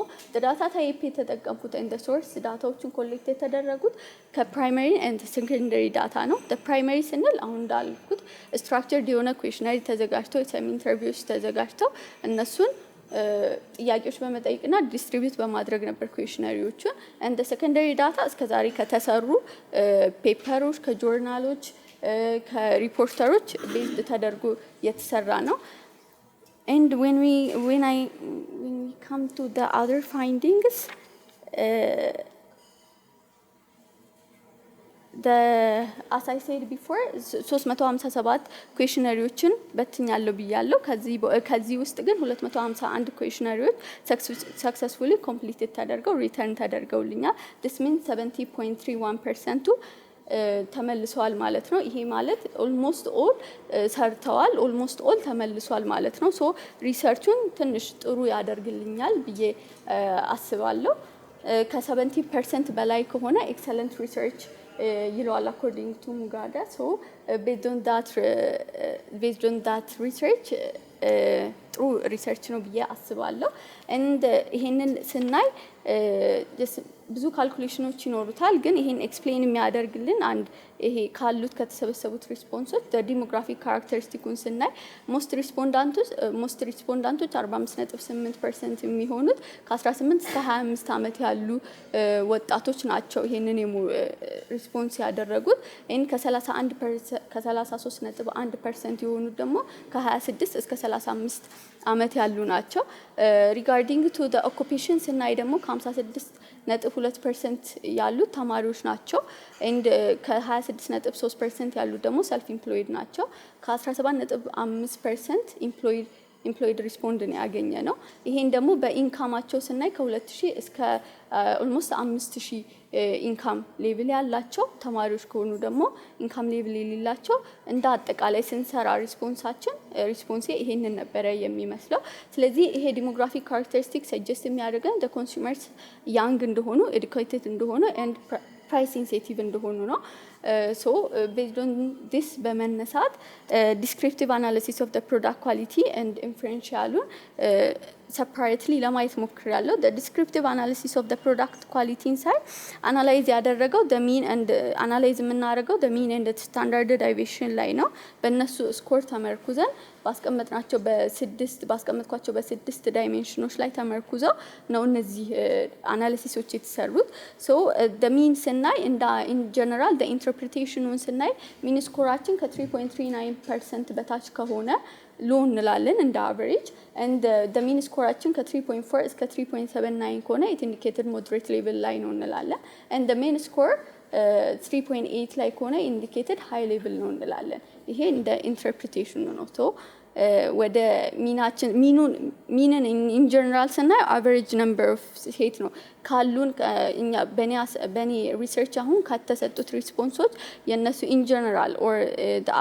ዳታ ታይፕ የተጠቀምኩት እንደ ሶርስ ዳታዎችን ኮሌክት የተደረጉት ከፕራይመሪ ኤንድ ሴኮንደሪ ዳታ ነው። ፕራይመሪ ስንል አሁን እንዳልኩት ስትራክቸርድ የሆነ ኩዌሽነሪ ተዘጋጅተው የሰም ኢንተርቪውስ ተዘጋጅተው እነሱን ጥያቄዎች በመጠየቅና ዲስትሪቢዩት በማድረግ ነበር ኩዌሽነሪዎቹን። እንደ ሴኮንደሪ ዳታ እስከዛሬ ከተሰሩ ፔፐሮች፣ ከጆርናሎች፣ ከሪፖርተሮች ቤዝድ ተደርጎ የተሰራ ነው። and when we come to the other findings, as I said before 357 ኩዌሽነሪዎችን በትኛለሁ ብያለሁ። ከዚህ ውስጥ ግን 251 ኩዌሽነሪዎች ሰክሰስፉሊ ኮምፕሊትድ ተደርገው ሪተርን ተደርገውልኛል። this means 70.31% ተመልሰዋል ማለት ነው። ይሄ ማለት ኦልሞስት ኦል ሰርተዋል፣ ኦልሞስት ኦል ተመልሷል ማለት ነው። ሶ ሪሰርቹን ትንሽ ጥሩ ያደርግልኛል ብዬ አስባለሁ። ከ70% በላይ ከሆነ ኤክሰለንት ሪሰርች ይለዋል according to Mugada. So based on that research ጥሩ ሪሰርች ነው ብዬ አስባለሁ። and ይሄንን ስናይ ብዙ ካልኩሌሽኖች ይኖሩታል። ግን ይሄን ኤክስፕሌን የሚያደርግልን አንድ ይሄ ካሉት ከተሰበሰቡት ሪስፖንሶች ዲሞግራፊክ ካራክተሪስቲኩን ስናይ ሞስት ሪስፖንዳንቶች 45.8% የሚሆኑት ከ18 እስከ 25 ዓመት ያሉ ወጣቶች ናቸው ይሄንን ሪስፖንስ ያደረጉት። ከ33.1% የሆኑት ደግሞ ከ26 እስከ 35 ዓመት ያሉ ናቸው። ሪጋርዲንግ ቱ ዘ ኦኩፔሽን ስናይ ደግሞ ከ56.2% ያሉት ተማሪዎች ናቸው። ኤንድ ከ26.3% ያሉት ደግሞ ሰልፍ ኢምፕሎይድ ናቸው። ከ17.5% ኢምፕሎይድ ሪስፖንድ ነው ያገኘ ነው። ይሄን ደግሞ በኢንካማቸው ስናይ ከ2000 እስከ ኦልሞስት 5000 ኢንካም ሌቭል ያላቸው ተማሪዎች ከሆኑ ደግሞ ኢንካም ሌቭል የሌላቸው እንደ አጠቃላይ ስንሰራ ሪስፖንሴ ይሄንን ነበረ የሚመስለው። ስለዚህ ይሄ ዲሞግራፊክ ካራክተሪስቲክ ሰጀስት የሚያደርገን the consumers young እንደሆኑ educated እንደሆኑ and price sensitive እንደሆኑ ነው። so based on this በመነሳት descriptive analysis of the product quality and inferentialun separately ለማየት ሞክራለሁ። the descriptive analysis of the product quality inside analyze ያደረገው the mean and analyze የምናደርገው the mean and the standard deviation ላይ ነው። በእነሱ ስኮር ተመርኩዘን ባስቀመጥኳቸው በስድስት ዳይሜንሽኖች ላይ ተመርኩዘው ነው እነዚህ አናሊሲሶች የተሰሩት። so the mean ስናይ in general the interpretation ስናይ ሚን ስኮራችን ከ3.39% በታች ከሆነ ሎ እንላለን እንደ አቨሬጅ and the mean ስኮራችን ከ3.4 እስከ 3.79 ከሆነ it indicated moderate level ላይ ነው እንላለን and the mean score 3.8 ላይ ከሆነ indicated high level ነው እንላለን። ይሄ እንደ ኢንተርፕሪቴሽኑ ነው። so ወደ ሚንን ኢን ጀነራል ስናይ አቨሬጅ ነምበር ኦፍ ሄት ነው ካሉን እኛ በኔ ሪሰርች አሁን ከተሰጡት ሪስፖንሶች የነሱ ኢን ጀነራል ኦር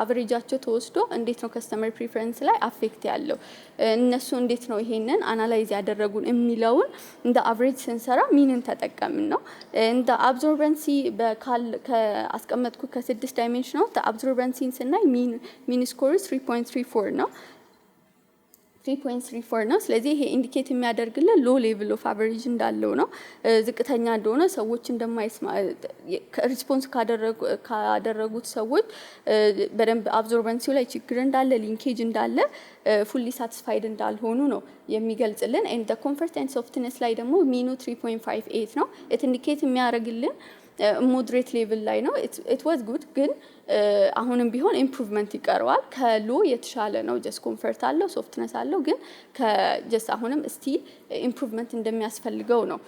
አቨሬጃቸው ተወስዶ እንዴት ነው ከስተመር ፕሪፈረንስ ላይ አፌክት ያለው እነሱ እንዴት ነው ይሄንን አናላይዝ ያደረጉን የሚለውን እንደ አቨሬጅ ስንሰራ ሚንን ተጠቀምን ነው እንደ አብዞርበንሲ ከአስቀመጥኩ ከ6 ዳይሜንሽን ነው አብዞርበንሲን ስናይ ሚን ስኮር 3.34 ነው 3.34 ነው ስለዚህ ይሄ ኢንዲኬት የሚያደርግልን ሎ ሌቭል ኦፍ አቨሬጅ እንዳለው ነው ዝቅተኛ እንደሆነ ሰዎች እንደማይስማ ሪስፖንስ ካደረጉት ሰዎች በደንብ አብዞርበንሲው ላይ ችግር እንዳለ ሊንኬጅ እንዳለ ፉሊ ሳቲስፋይድ እንዳልሆኑ ነው የሚገልጽልን and the comfort and softness ላይ ደግሞ ሚኑ 3.58 ነው it indicate የሚያደርግልን ሞዴሬት ሌቭል ላይ ነው it was good ግን አሁንም ቢሆን ኢምፕሩቭመንት ይቀርዋል ከሎ የተሻለ ነው ጀስት ኮምፈርት አለው ሶፍትነስ አለው ግን ከጀስት አሁንም ስቲል ኢምፕሩቭመንት እንደሚያስፈልገው ነው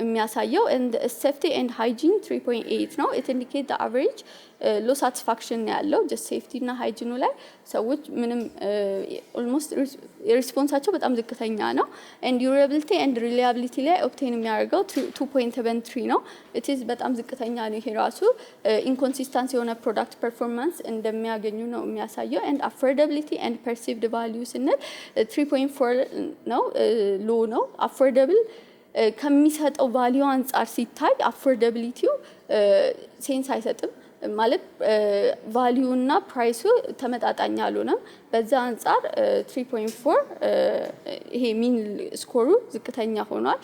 የሚያሳየው and safety and hygiene 3.8 ነው it indicate the average ሎ ሳቲስፋክሽን ያለው ጀስት ሴፍቲ እና ሃይጂኑ ላይ ሰዎች ምንም ኦልሞስት ሪስፖንሳቸው በጣም ዝቅተኛ ነው and durability and reliability ላይ ኦብቴን የሚያደርገው 2.73 ነው it is በጣም ዝቅተኛ ነው ይሄ ራሱ ኢንኮንሲስተንሲ የሆነ ፕሮዳክት ፐርፎርማንስ እንደሚያገኙ ነው የሚያሳየው and affordability and perceived value ስንል 3.4 ነው ሎ ነው affordable ከሚሰጠው ቫልዩ አንፃር ሲታይ affordability ሴንስ አይሰጥም ማለት ቫልዩ እና ፕራይሱ ተመጣጣኝ አልሆነም በዛ አንፃር 3.4 ይሄ ሚን ስኮሩ ዝቅተኛ ሆኗል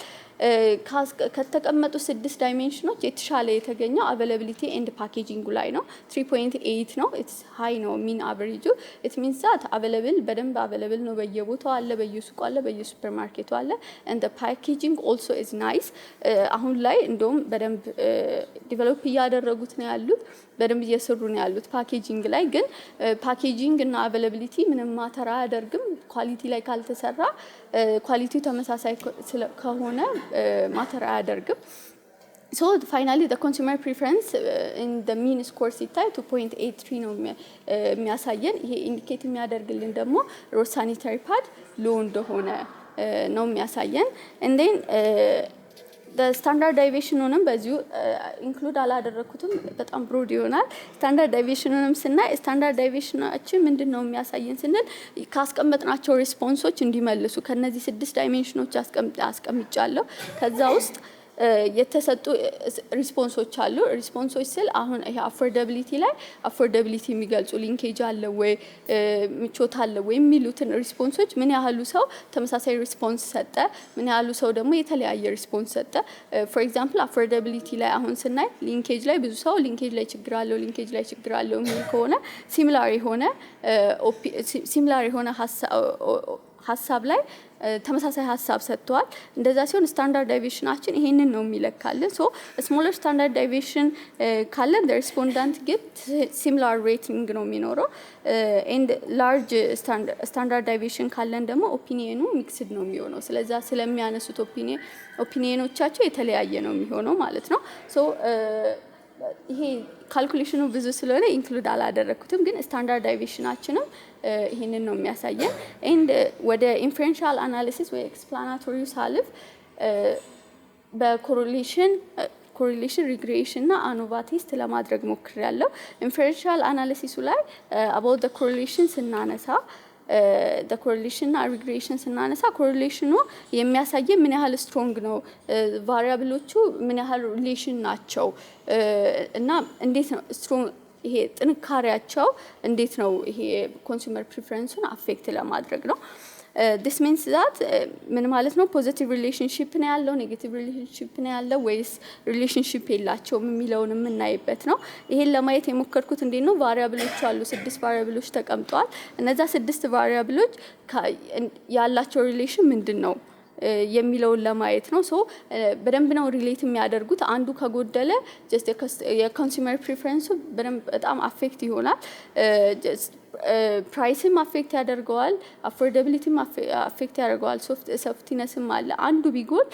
ከተቀመጡ 6 ዳይሜንሽኖች የተሻለ የተገኘው አቬላቢሊቲ ኤንድ ፓኬጂንግ ላይ ነው 3.8 ነው ኢትስ ሃይ ነው ሚን አቨሬጁ ኢት ሚንስ ዛት አቬላብል በደንብ አቬላብል ነው በየቦታው አለ በየሱቁ አለ በየሱፐርማርኬቱ አለ and the packaging also is nice አሁን ላይ እንደውም በደንብ ዲቨሎፕ እያደረጉት ነው ያሉት በደንብ እየሰሩ ነው ያሉት ፓኬጂንግ ላይ ግን ፓኬጂንግ እና አቬላቢሊቲ ምንም ማተር አያደርግም ኳሊቲ ላይ ካልተሰራ ኳሊቲው ተመሳሳይ ከሆነ ማተር አያደርግም so finally the consumer preference in the mean score ሲታይ 2.83 ነው የሚያሳየን ይሄ ኢንዲኬት የሚያደርግልን ደግሞ ሮድ ሳኒታሪ ፓድ ሎ እንደሆነ ነው የሚያሳየን and then the standard deviation ሆነም በዚሁ ኢንክሉድ አላደረኩትም በጣም ብሮድ ይሆናል standard deviation ሆነም ስናይ standard deviationአችን ምንድነው የሚያሳየን ስንል ካስቀመጥናቸው ሪስፖንሶች እንዲመልሱ ከነዚህ 6 ዳይሜንሽኖች አስቀምጫለሁ ከዛ ውስጥ የተሰጡ ሪስፖንሶች አሉ ሪስፖንሶች ስል አሁን ይሄ አፎርዳቢሊቲ ላይ አፎርዳቢሊቲ የሚገልጹ ሊንኬጅ አለ ወይ ምቾት አለ ወይ የሚሉትን ሪስፖንሶች ምን ያህሉ ሰው ተመሳሳይ ሪስፖንስ ሰጠ ምን ያህሉ ሰው ደግሞ የተለያየ ሪስፖንስ ሰጠ ፎር ኤግዛምፕል አፎርዳቢሊቲ ላይ አሁን ስናይ ሊንኬጅ ላይ ብዙ ሰው ሊንኬጅ ላይ ችግር አለው የሚል ከሆነ ሲሚላር የሆነ ሀሳብ ላይ ተመሳሳይ ሀሳብ ሰጥቷል እንደዛ ሲሆን ስታንዳርድ ዴቪዬሽናችን ይሄንን ነው የሚለካልን ሶ ስሞለር ስታንዳርድ ዴቪዬሽን ካለን the respondent get similar rating ነው የሚኖረው and large standard deviation ካለን ደግሞ ኦፒኒየኑ ሚክስድ ነው የሚሆነው ስለዛ ስለሚያነሱት ኦፒኒየኖቻቸው የተለያየ ነው የሚሆነው ማለት ነው ሶ ይሄ ካልኩሌሽኑ ብዙ ስለሆነ ኢንክሉድ አላደረኩትም ግን ስታንዳርድ ዴቪዬሽናችንም ይሄንን ነው የሚያሳየን and ወደ ኢንፈረንሻል አናሊሲስ ወይ ኤክስፕላናቶሪ ሳልፍ በኮሪሌሽን ሪግሬሽን እና አኖቫ ቴስት ለማድረግ ሞክሬያለሁ ኢንፈረንሻል አናሊሲሱ ላይ about the correlation ስናነሳ the correlation እና regression ስናነሳ correlation የሚያሳየው ምን ያህል ስትሮንግ ነው ቫሪያብሎቹ ምን ያህል ሪሌሽን ናቸው እና እንዴት ነው ስትሮንግ ይሄ ጥንካሬያቸው እንዴት ነው ይሄ ኮንሱመር ፕሪፈረንሱን አፌክት ለማድረግ ነው this means that ምን ማለት ነው ፖዚቲቭ ሪሌሽንሺፕ ነው ያለው ኔጌቲቭ ሪሌሽንሺፕ ነው ያለው ወይስ ሪሌሽንሺፕ የላቸውም የሚለውን የምናይበት ነው ይሄን ለማየት የሞከርኩት እንዴት ነው ቫሪያብሎች አሉ 6 ቫሪያብሎች ተቀምጠዋል እነዛ 6 ቫሪያብሎች ያላቸው ሪሌሽን ምንድነው የሚለውን ለማየት ነው ሶ በደንብ ነው ሪሌት የሚያደርጉት አንዱ ከጎደለ ጀስት የኮንሱመር ፕሪፈረንሱ በጣም አፌክት ይሆናል ጀስት ፕራይስም አፌክት ያደርገዋል አፎርዳቢሊቲም አፌክት ያደርገዋል ሶፍቲነስም አለ አንዱ ቢጎል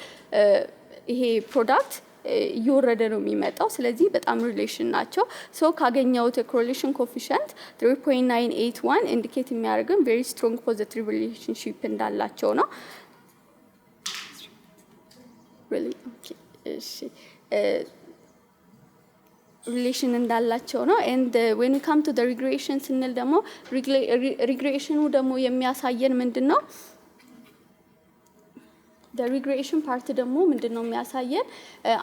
ይሄ ፕሮዳክት እየወረደ ነው የሚመጣው። ስለዚህ በጣም ሪሌሽን ናቸው። ሶ ካገኘሁት ኮሪሌሽን ኮፊሸንት 3.981 ኢንዲኬት የሚያደርገን ቬሪ ስትሮንግ ፖዚቲቭ ሪሌሽንሺፕ እንዳላቸው ነው። ሪሌሽን እንዳላቸው ነው። ኤንድ ዌን ዊ ካም ቱ ዘ ሪግሬሽን ስንል ደግሞ ሪግሬሽኑ ደግሞ የሚያሳየን ምንድን ነው? ሪግሬሽን ፓርት ደግሞ ምንድን ነው የሚያሳየን?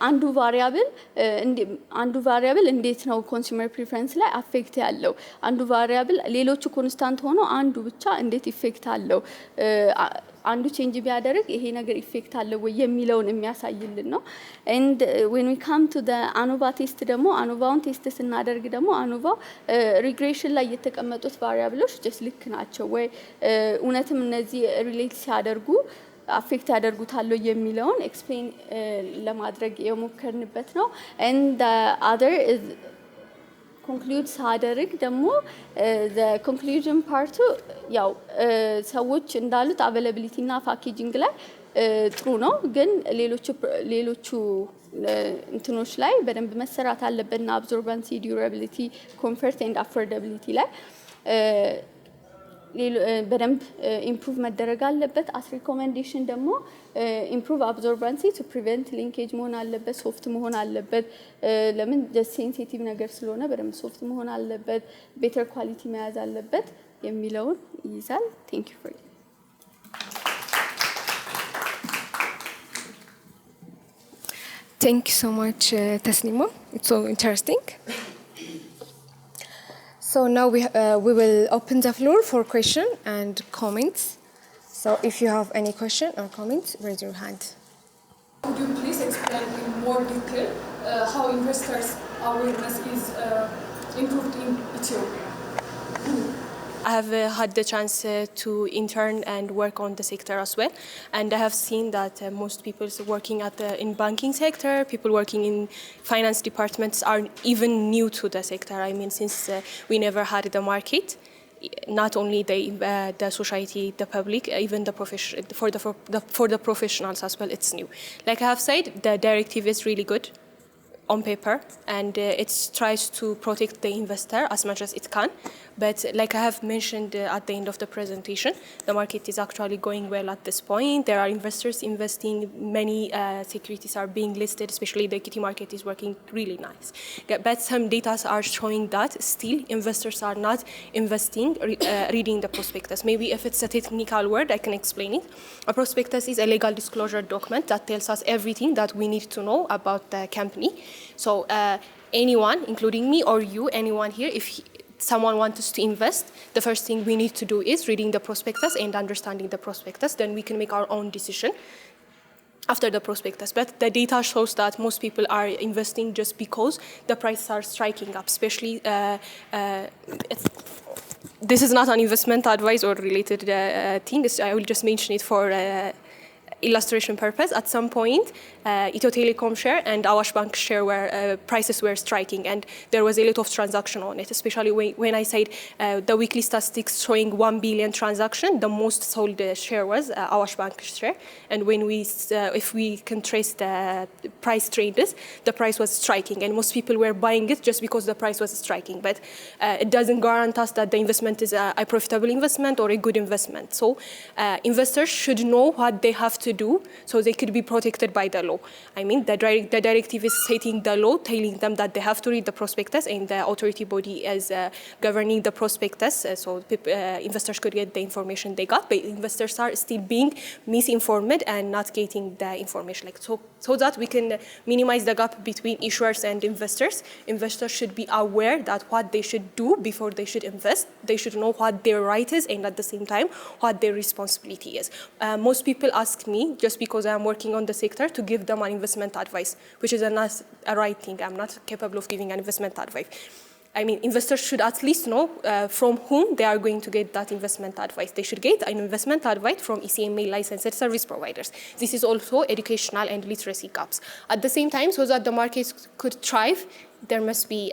አንዱ ቫሪያብል እንዴት ነው ኮንሱመር ፕሪፈረንስ ላይ አፌክት ያለው፣ አንዱ ቫሪያብል ሌሎቹ ኮንስታንት ሆኖ አንዱ ብቻ እንዴት ኢፌክት አለው፣ አንዱ ቼንጅ ቢያደርግ ይሄ ነገር ኢፌክት አለው ወይ የሚለውን የሚያሳይልን ነው። ኤንድ ዌን ዊ ካም ቱ ዘ አኖቫ ቴስት ደግሞ አኖቫውን ቴስት ስናደርግ ደግሞ አኖቫው ሪግሬሽን ላይ የተቀመጡት ቫሪያብሎች ጀስት ልክ ናቸው ወይ እውነትም እነዚህ ሪሌት ሲያደርጉ አፌክት ያደርጉታል የሚለውን ኤክስፕሌን ለማድረግ የሞከርንበት ነው። ኤንድ አዘር ኮንክሉድ ሳደርግ ደግሞ ዘ ኮንክሉዥን ፓርቱ ያው ሰዎች እንዳሉት አቬላቢሊቲ እና ፓኬጂንግ ላይ ጥሩ ነው፣ ግን ሌሎቹ እንትኖች ላይ በደንብ መሰራት አለበትና አብዞርባንሲ፣ ዲዩራቢሊቲ፣ ኮምፈርት ኤንድ አፎርዳቢሊቲ ላይ በደንብ ኢምፕሩቭ መደረግ አለበት። አስ ሪኮሜንዴሽን ደግሞ ኢምፕሩቭ አብዞርባንሲ ቱ ፕሪቨንት ሊንኬጅ መሆን አለበት፣ ሶፍት መሆን አለበት። ለምን ሴንሲቲቭ ነገር ስለሆነ በደንብ ሶፍት መሆን አለበት፣ ቤተር ኳሊቲ መያዝ አለበት የሚለውን ይይዛል። ቴንክ ዩ ፎር Thank you so much, Tasnima. It's so interesting. So now we will open the floor for question and comments. So if you have any question or comments, raise your hand. Could you please explain in more detail how investors' awareness is improved in Ethiopia? I have had the chance to intern and work on the sector as well, and I have seen that most people working in banking sector, people working in finance departments are even new to the sector. I mean, since we never had the market, not only the society, the public, even the for the professionals as well, it's new. Like I have said, the directive is really good on paper, and it tries to protect the investor as much as it can. But like I have mentioned at the end of the presentation, the market is actually going well at this point. There are investors investing, many securities are being listed, especially the equity market is working really nice. But some data are showing that still investors are not investing, reading the prospectus. Maybe if it's a technical word, I can explain it. A prospectus is a legal disclosure document that tells us everything that we need to know about the company. So anyone, including me or you, anyone here, if someone wants us to invest, the first thing we need to do is reading the prospectus and understanding the prospectus. Then we can make our own decision after the prospectus. But the data shows that most people are investing just because the prices are striking up, especially this is not an investment advice or related thing. I will just mention it for illustration purpose. At some point, Ethio Telecom share and Awash Bank share prices were striking, and there was a lot of transaction on it. Especially when I said the weekly statistics showing 1 billion transaction, the most sold share was Awash Bank share. And when if we can trace the price trends, the price was striking, and most people were buying it just because the price was striking. But it doesn't guarantee us that the investment is a profitable investment or a good investment. So investors should know what they have to do so they could be protected by the law. I mean, the directive is setting the law, telling them that they have to read the prospectus, and the authority body is governing the prospectus, so investors could get the information they got, but investors are still being misinformed and not getting the information. So that we can minimize the gap between issuers and investors. Investors should be aware that what they should do before they should invest. They should know what their right is, and at the same time, what their responsibility is. Most people ask me, just because I'm working on the sector, to give them an investment advice, which is not a right thing. I'm not capable of giving an investment advice. I mean, investors should at least know from whom they are going to get that investment advice. They should get an investment advice from ECMA licensed service providers. This is also educational and literacy gaps. At the same time, so that the markets could thrive, there must be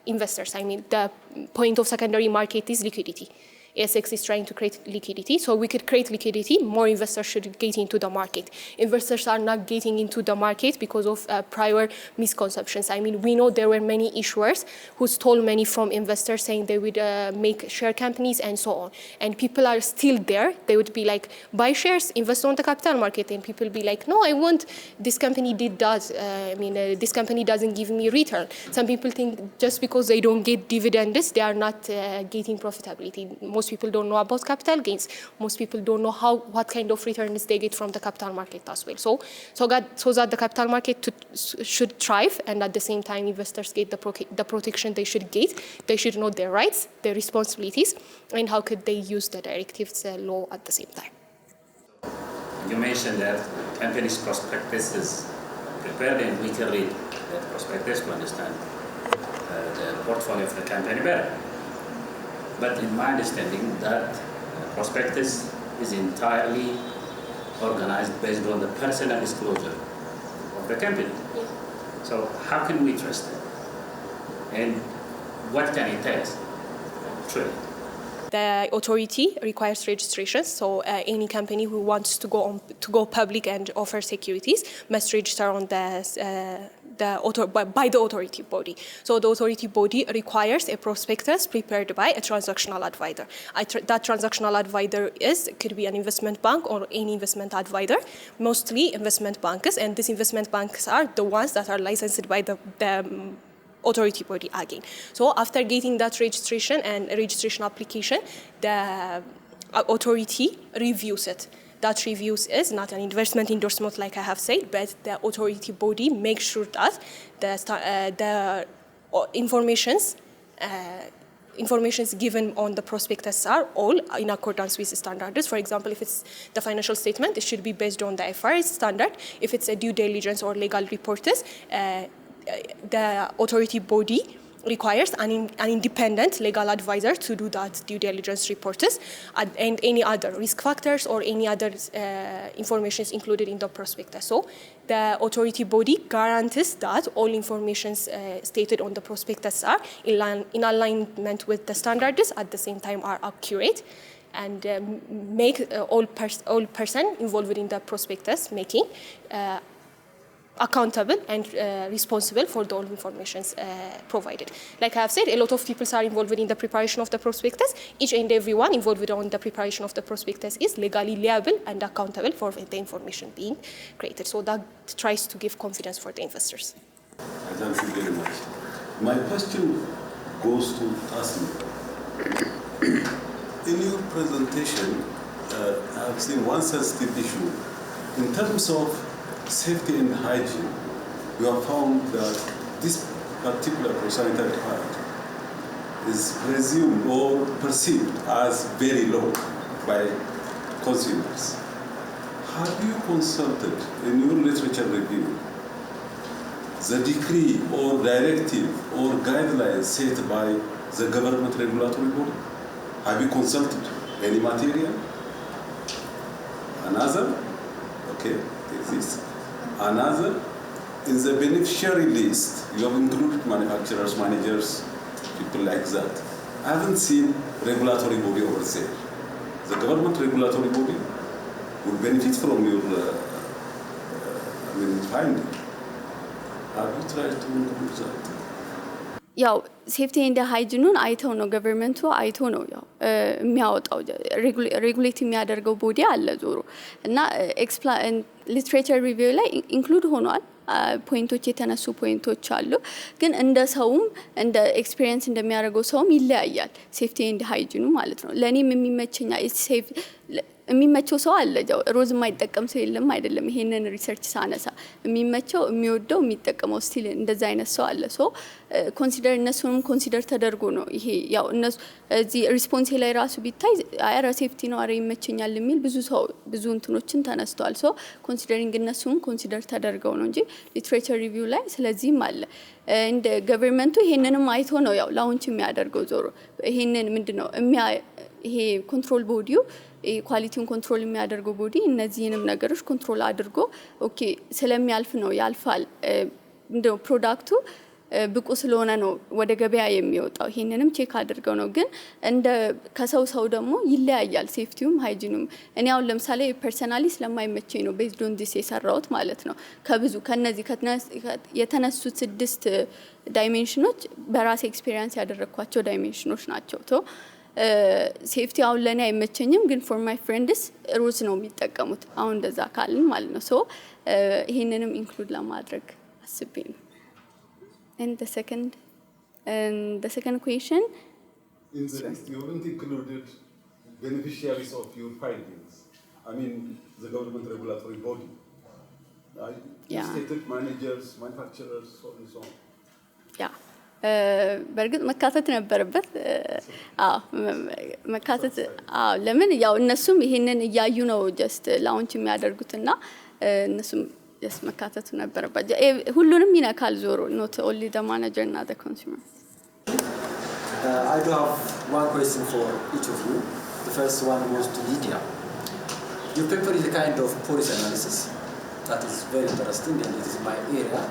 investors. I mean, the point of secondary market is liquidity. ASX is trying to create liquidity, so we could create liquidity, more investors should get into the market. Investors are not getting into the market because of prior misconceptions. I mean, we know there were many issuers who stole money from investors saying they would make share companies and so on. And people are still there. They would be like, buy shares, invest on the capital market. And people be like, no, I want, this company did that. This company doesn't give me return. Some people think just because they don't get dividends, they are not getting profitability. Most people don't know about capital gains. Most people don't know what kind of returns they get from the capital market as well. So that the capital market should thrive, and at the same time investors get the protection they should get. They should know their rights, their responsibilities, and how could they use the directives law at the same time. You mentioned that companies' prospectus is prepared, and we can read that prospectus to understand the portfolio of the company better. But in my understanding, that prospectus is entirely organized based on the personal disclosure of the company. Yeah. So how can we trust it? And what can it tell us? Truly. The authority requires registration, so any company who wants to go public and offer securities must register on by the authority body. So the authority body requires a prospectus prepared by a transactional advisor. That transactional advisor could be an investment bank or any investment advisor, mostly investment banks, and these investment banks are the ones that are licensed by the authority body again. So after getting that registration and registration application, the authority reviews it. That reviews is not an investment endorsement like I have said, but the authority body makes sure that the informations given on the prospectus are all in accordance with the standards. For example, if it's the financial statement, it should be based on the IFRS standard. If it's a due diligence or legal reports, the authority body requires an independent legal advisor to do that due diligence reports and any other risk factors or any other information is included in the prospectus. So the authority body guarantees that all information stated on the prospectus are in alignment with the standards, at the same time are accurate, and make all person involved in the prospectus making accountable and responsible for the all information provided. Like I have said, a lot of people are involved in the preparation of the prospectus. Each and everyone involved in the preparation of the prospectus is legally liable and accountable for the information being created. So that tries to give confidence for the investors. Thank you very much. My question goes to SMU. In your presentation, I have seen one sensitive issue. In terms of safety and hygiene, you have found that this particular sanitary pad is presumed or perceived as very low by consumers. Have you consulted in your literature review the decree or directive or guidelines set by the government regulatory body? Have you consulted any material? Another? Okay, exists. Another, in the beneficiary list, you have included manufacturers, managers, people like that. I haven't seen regulatory body over there. The government regulatory body would benefit from your finding. Have you tried to include that? ያው ሴፍቲ ኤንድ ሃይጂኑን አይተው ነው ገቨርንመንቱ አይቶ ነው ያው የሚያወጣው ሬጉሌት የሚያደርገው ቦዲ አለ ዞሮ እና ሊትሬቸር ሪቪው ላይ ኢንክሉድ ሆኗል ፖይንቶች የተነሱ ፖይንቶች አሉ ግን እንደ ሰውም እንደ ኤክስፒሪየንስ እንደሚያደርገው ሰውም ይለያያል ሴፍቲ ኤንድ ሃይጂኑ ማለት ነው ለኔም የሚመቸኛ ሴፍ የሚመቸው ሰው አለ ጃው ሮዝ የማይጠቀም ሰው የለም አይደለም ይሄንን ሪሰርች ሳነሳ የሚመቸው የሚወደው የሚጠቀመው ስቲል እንደዛ አይነት ሰው አለ ሶ ኮንሲደር እነሱንም ኮንሲደር ተደርጎ ነው ይሄ ያው እነሱ እዚ ሪስፖንስ ላይ ራሱ ቢታይ አረ ሴፍቲ ነው አረ ይመቸኛል የሚል ብዙ ሰው ብዙ እንትኖችን ተነስተዋል ሶ ኮንሲደሪንግ እነሱም ኮንሲደር ተደርገው ነው እንጂ ሊትሬቸር ሪቪው ላይ ስለዚህም አለ እንደ ገቨርንመንቱ ይሄንንም አይቶ ነው ያው ላውንች የሚያደርገው ዞሮ ይሄንን ምንድነው ይሄ ኮንትሮል ቦዲው ኳሊቲውን ኮንትሮል የሚያደርገው ቦዲ እነዚህንም ነገሮች ኮንትሮል አድርጎ ኦኬ ስለሚያልፍ ነው ያልፋል እንደው ፕሮዳክቱ ብቁ ስለሆነ ነው ወደ ገበያ የሚወጣው ይሄንንም ቼክ አድርገው ነው ግን እንደ ከሰው ሰው ደግሞ ይለያያል ሴፍቲውም ሃይጂኑም እኔ አሁን ለምሳሌ ፐርሰናሊ ስለማይመቸኝ ነው ቤዝድ ኦን ዲስ የሰራሁት ማለት ነው ከብዙ ከነዚህ የተነሱት 6 ዳይሜንሽኖች በራሴ ኤክስፒሪየንስ ያደረኳቸው ዳይሜንሽኖች ናቸው ቶ ሴፍቲ አሁን ለኔ አይመቸኝም ግን ፎር ማይ ፍሬንድስ ሩዝ ነው የሚጠቀሙት አሁን እንደዛ ካልን ማለት ነው ሶ ይሄንንም ኢንክሉድ ለማድረግ አስቤ ነው And the second question. In the list, you haven't included beneficiaries of your findings. I mean, the government regulatory body. You stated managers, manufacturers, so on and so on. Yeah. በርግጥ መካተት ነበረበት መካተት ለምን ያው እነሱም ይሄንን ያዩ ነው just launch የሚያደርጉትና እነሱም Yes, መካተቱ ነበረበት ሁሉንም ይነካል ዞሮ not only the manager and the consumer. I do have one question for each of you. The first one goes to Lydia. Your paper is a kind of policy analysis that is very interesting and it is my area.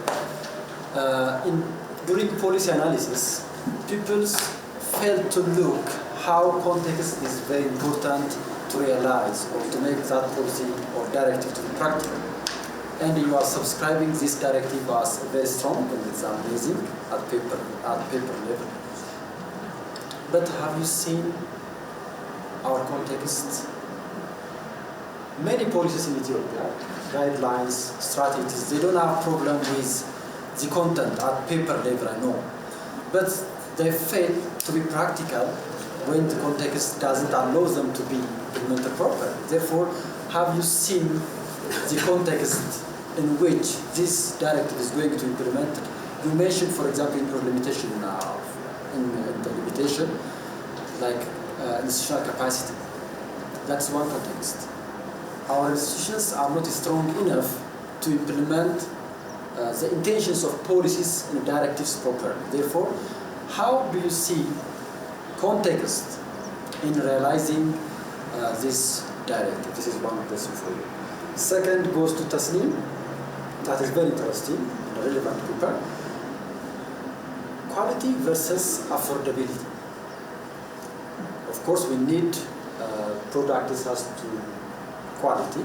During policy analysis, people fail to look how context is very important to realize or to make that policy or directive to be practical. And you are subscribing this directive as very strong and it's amazing at paper level. But have you seen our context? Many policies in Ethiopia, guidelines, strategies, they don't have problem with the content at paper level, I know. But they fail to be practical when the context doesn't allow them to be implemented properly. Therefore, have you seen the context in which this directive is going to be implemented? You mentioned, for example, in your limitation in the limitation, like institutional capacity. That's one context. Our institutions are not strong enough to implement the intentions of policies and directives properly. Therefore, how do you see context in realizing this directive? This is one question for you. Second goes to Tasneem. That is very interesting and relevant paper. Quality versus affordability. Of course, we need product that has to quality,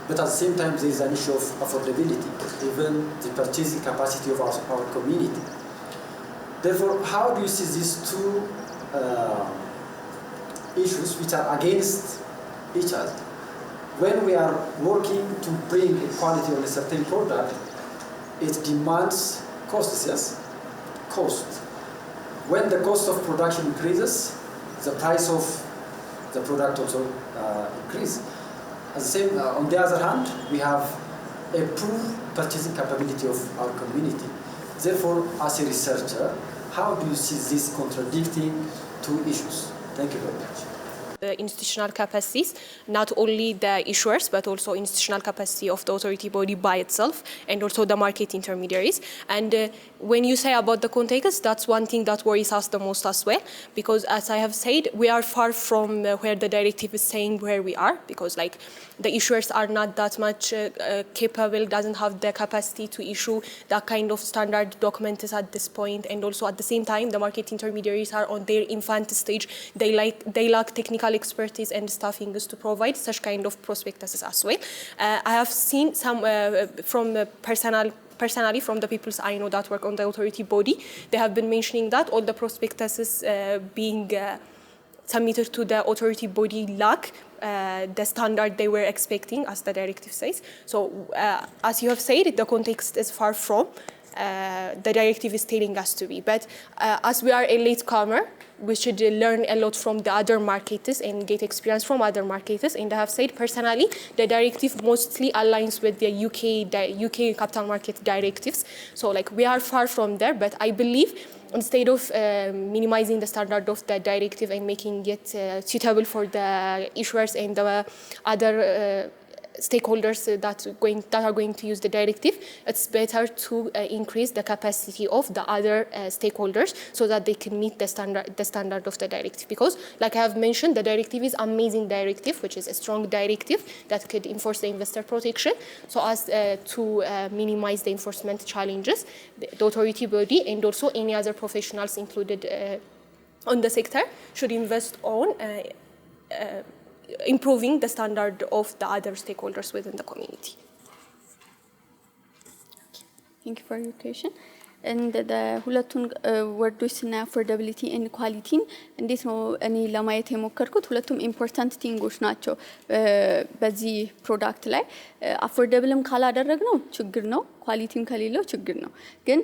but at the same time, there is an issue of affordability, even the purchasing capacity of our community. Therefore, how do you see these two issues which are against each other? When we are working to bring equality on a certain product, it demands costs, yes? Cost. When the cost of production increases, the price of the product also increases. On the other hand, we have a poor purchasing capability of our community. Therefore, as a researcher, how do you see this contradicting two issues? Thank you very much. The institutional capacities, not only the issuers, but also institutional capacity of the authority body by itself, and also the market intermediaries. And when you say about the context, that's one thing that worries us the most as well, because as I have said, we are far from where the directive is saying where we are, because like the issuers are not that much capable, doesn't have the capacity to issue that kind of standard documents at this point, and also at the same time, the market intermediaries are on their infant stage. They lack technical expertise and staffing to provide such kind of prospectuses as well. I have seen some from personally from the people I know that work on the authority body, they have been mentioning that all the prospectuses being submitted to the authority body lack the standard they were expecting, as the directive says. So as you have said, the context is far from the directive is telling us to be. But as we are a latecomer, we should learn a lot from the other marketers and get experience from other marketers. And I have said personally, the directive mostly aligns with the UK capital market directives. So like we are far from there, but I believe instead of minimizing the standard of the directive and making it suitable for the issuers and the other stakeholders that are going to use the directive, it's better to increase the capacity of the other stakeholders so that they can meet the standard of the directive. Because, like I have mentioned, the directive is amazing directive, which is a strong directive that could enforce the investor protection, so as to minimize the enforcement challenges. The authority body and also any other professionals included on the sector should invest on improving the standard of the other stakeholders within the community. Thank you for your question. And the ሁለቱን ወርዶች ስና አፎርዳቢሊቲ ኤንድ ኳሊቲን እንዴት ነው እኔ ለማየት የሞከርኩት ሁለቱም ኢምፖርታንት ቲንጎች ናቸው በዚህ ፕሮዳክት ላይ አፎርዳብልም ካላደረግነው ችግር ነው ኳሊቲም ከሌለው ችግር ነው ግን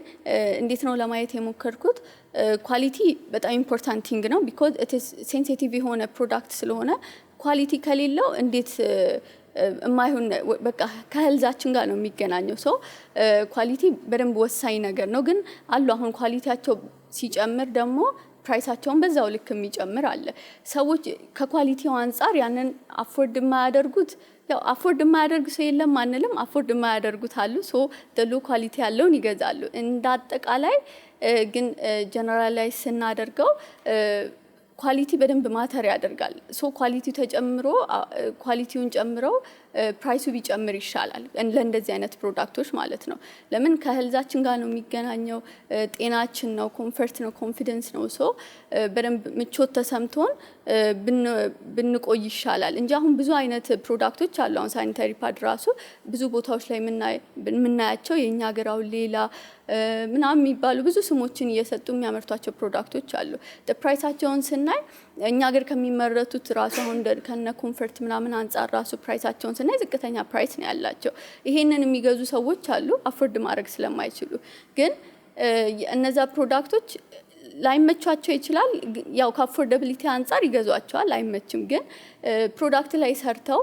እንዴት ነው ለማየት የሞከርኩት ኳሊቲ በጣም ኢምፖርታንት ቲንግ ነው because it is sensitive የሆነ ፕሮዳክት ስለሆነ ኳሊቲ ከሌለው እንዴት ማይሆን በቃ ከህልዛችን ጋር ነው የሚገናኘው ሶ ኳሊቲ በደንብ ወሳኝ ነገር ነው ግን አሉ አሁን ኳሊቲያቸው ሲጨምር ደግሞ ፕራይሳቸውን በዛው ልክ የሚጨምር አለ ሰዎች ከኳሊቲው አንፃር ያንን አፎርድ ማያደርጉት ያው አፎርድ ማያደርግ ሰው የለም አንልም አፎርድ ማያደርጉት አሉ ሶ ሎ ኳሊቲ ያለውን ይገዛሉ እንዳጠቃላይ ግን ጀነራላይዝ ስናደርገው ኳሊቲ በደንብ ማተር ያደርጋል ሶ ኳሊቲው ተጨምሮ ኳሊቲውን ጨምረው ፕራይሱ ቢጨምር ይሻላል ለእንደዚህ አይነት ፕሮዳክቶች ማለት ነው ለምን ከህልዛችን ጋር ነው የሚገናኘው ጤናችን ነው ኮምፎርት ነው ኮንፊደንስ ነው ሶ በደንብ ምቾት ተሰምቶን ብንቆይ ይሻላል እንጂ አሁን ብዙ አይነት ፕሮዳክቶች አሉ አሁን ሳኒታሪ ፓድ ራሱ ብዙ ቦታዎች ላይ ምናያቸው የኛ ሀገራው ሌላ ምናምን የሚባሉ ብዙ ስሞችን እየሰጡ የሚያመርቷቸው ፕሮዳክቶች አሉ ፕራይሳቸውን ስናይ እኛ ሀገር ከሚመረቱት ራሱ አሁን ከነ ኮምፎርት ምናምን አንፃር ራሱ ፕራይሳቸውን ስናይ ዝቅተኛ ፕራይስ ነው ያላቸው ይሄንን የሚገዙ ሰዎች አሉ አፎርድ ማድረግ ስለማይችሉ ግን እነዛ ፕሮዳክቶች ላይመቻቸው ይችላል ያው ከአፎርዳቢሊቲ አንፃር ይገዟቸዋል አይመችም ግን ፕሮዳክት ላይ ሰርተው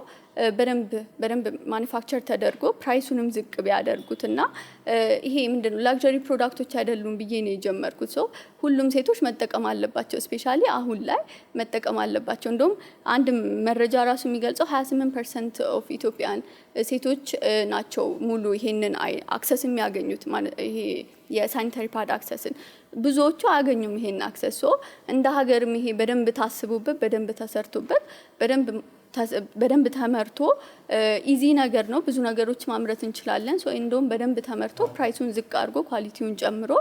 በደንብ ማኑፋክቸር ተደርጎ ፕራይሱንም ዝቅ ቢያደርጉትና ይሄ ምንድነው ላክዠሪ ፕሮዳክቶች አይደሉም ብዬ ነው የጀመርኩት ሶ ሁሉም ሴቶች መጠቀም አለባቸው ስፔሻሊ አሁን ላይ መጠቀም አለባቸው እንደውም አንድ መረጃ ራሱ የሚገልጸው 28% ኦፍ ኢትዮጵያን ሴቶች ናቸው ሙሉ ይሄንን አክሰስ የሚያገኙት ይሄ የሳኒታሪ ፓድ አክሰስን ብዙዎቹ አያገኙም ይሄን አክሰስ ሶ እንደ ሀገርም ይሄ በደንብ ታስቡበት በደንብ ተሰርቶበት በደንብ ተመርቶ ኢዚ ነገር ነው ብዙ ነገሮች ማምረት እንችላለን ሶ እንደውም በደንብ ተመርቶ ፕራይሱን ዝቅ አድርጎ ኳሊቲውን ጨምሮ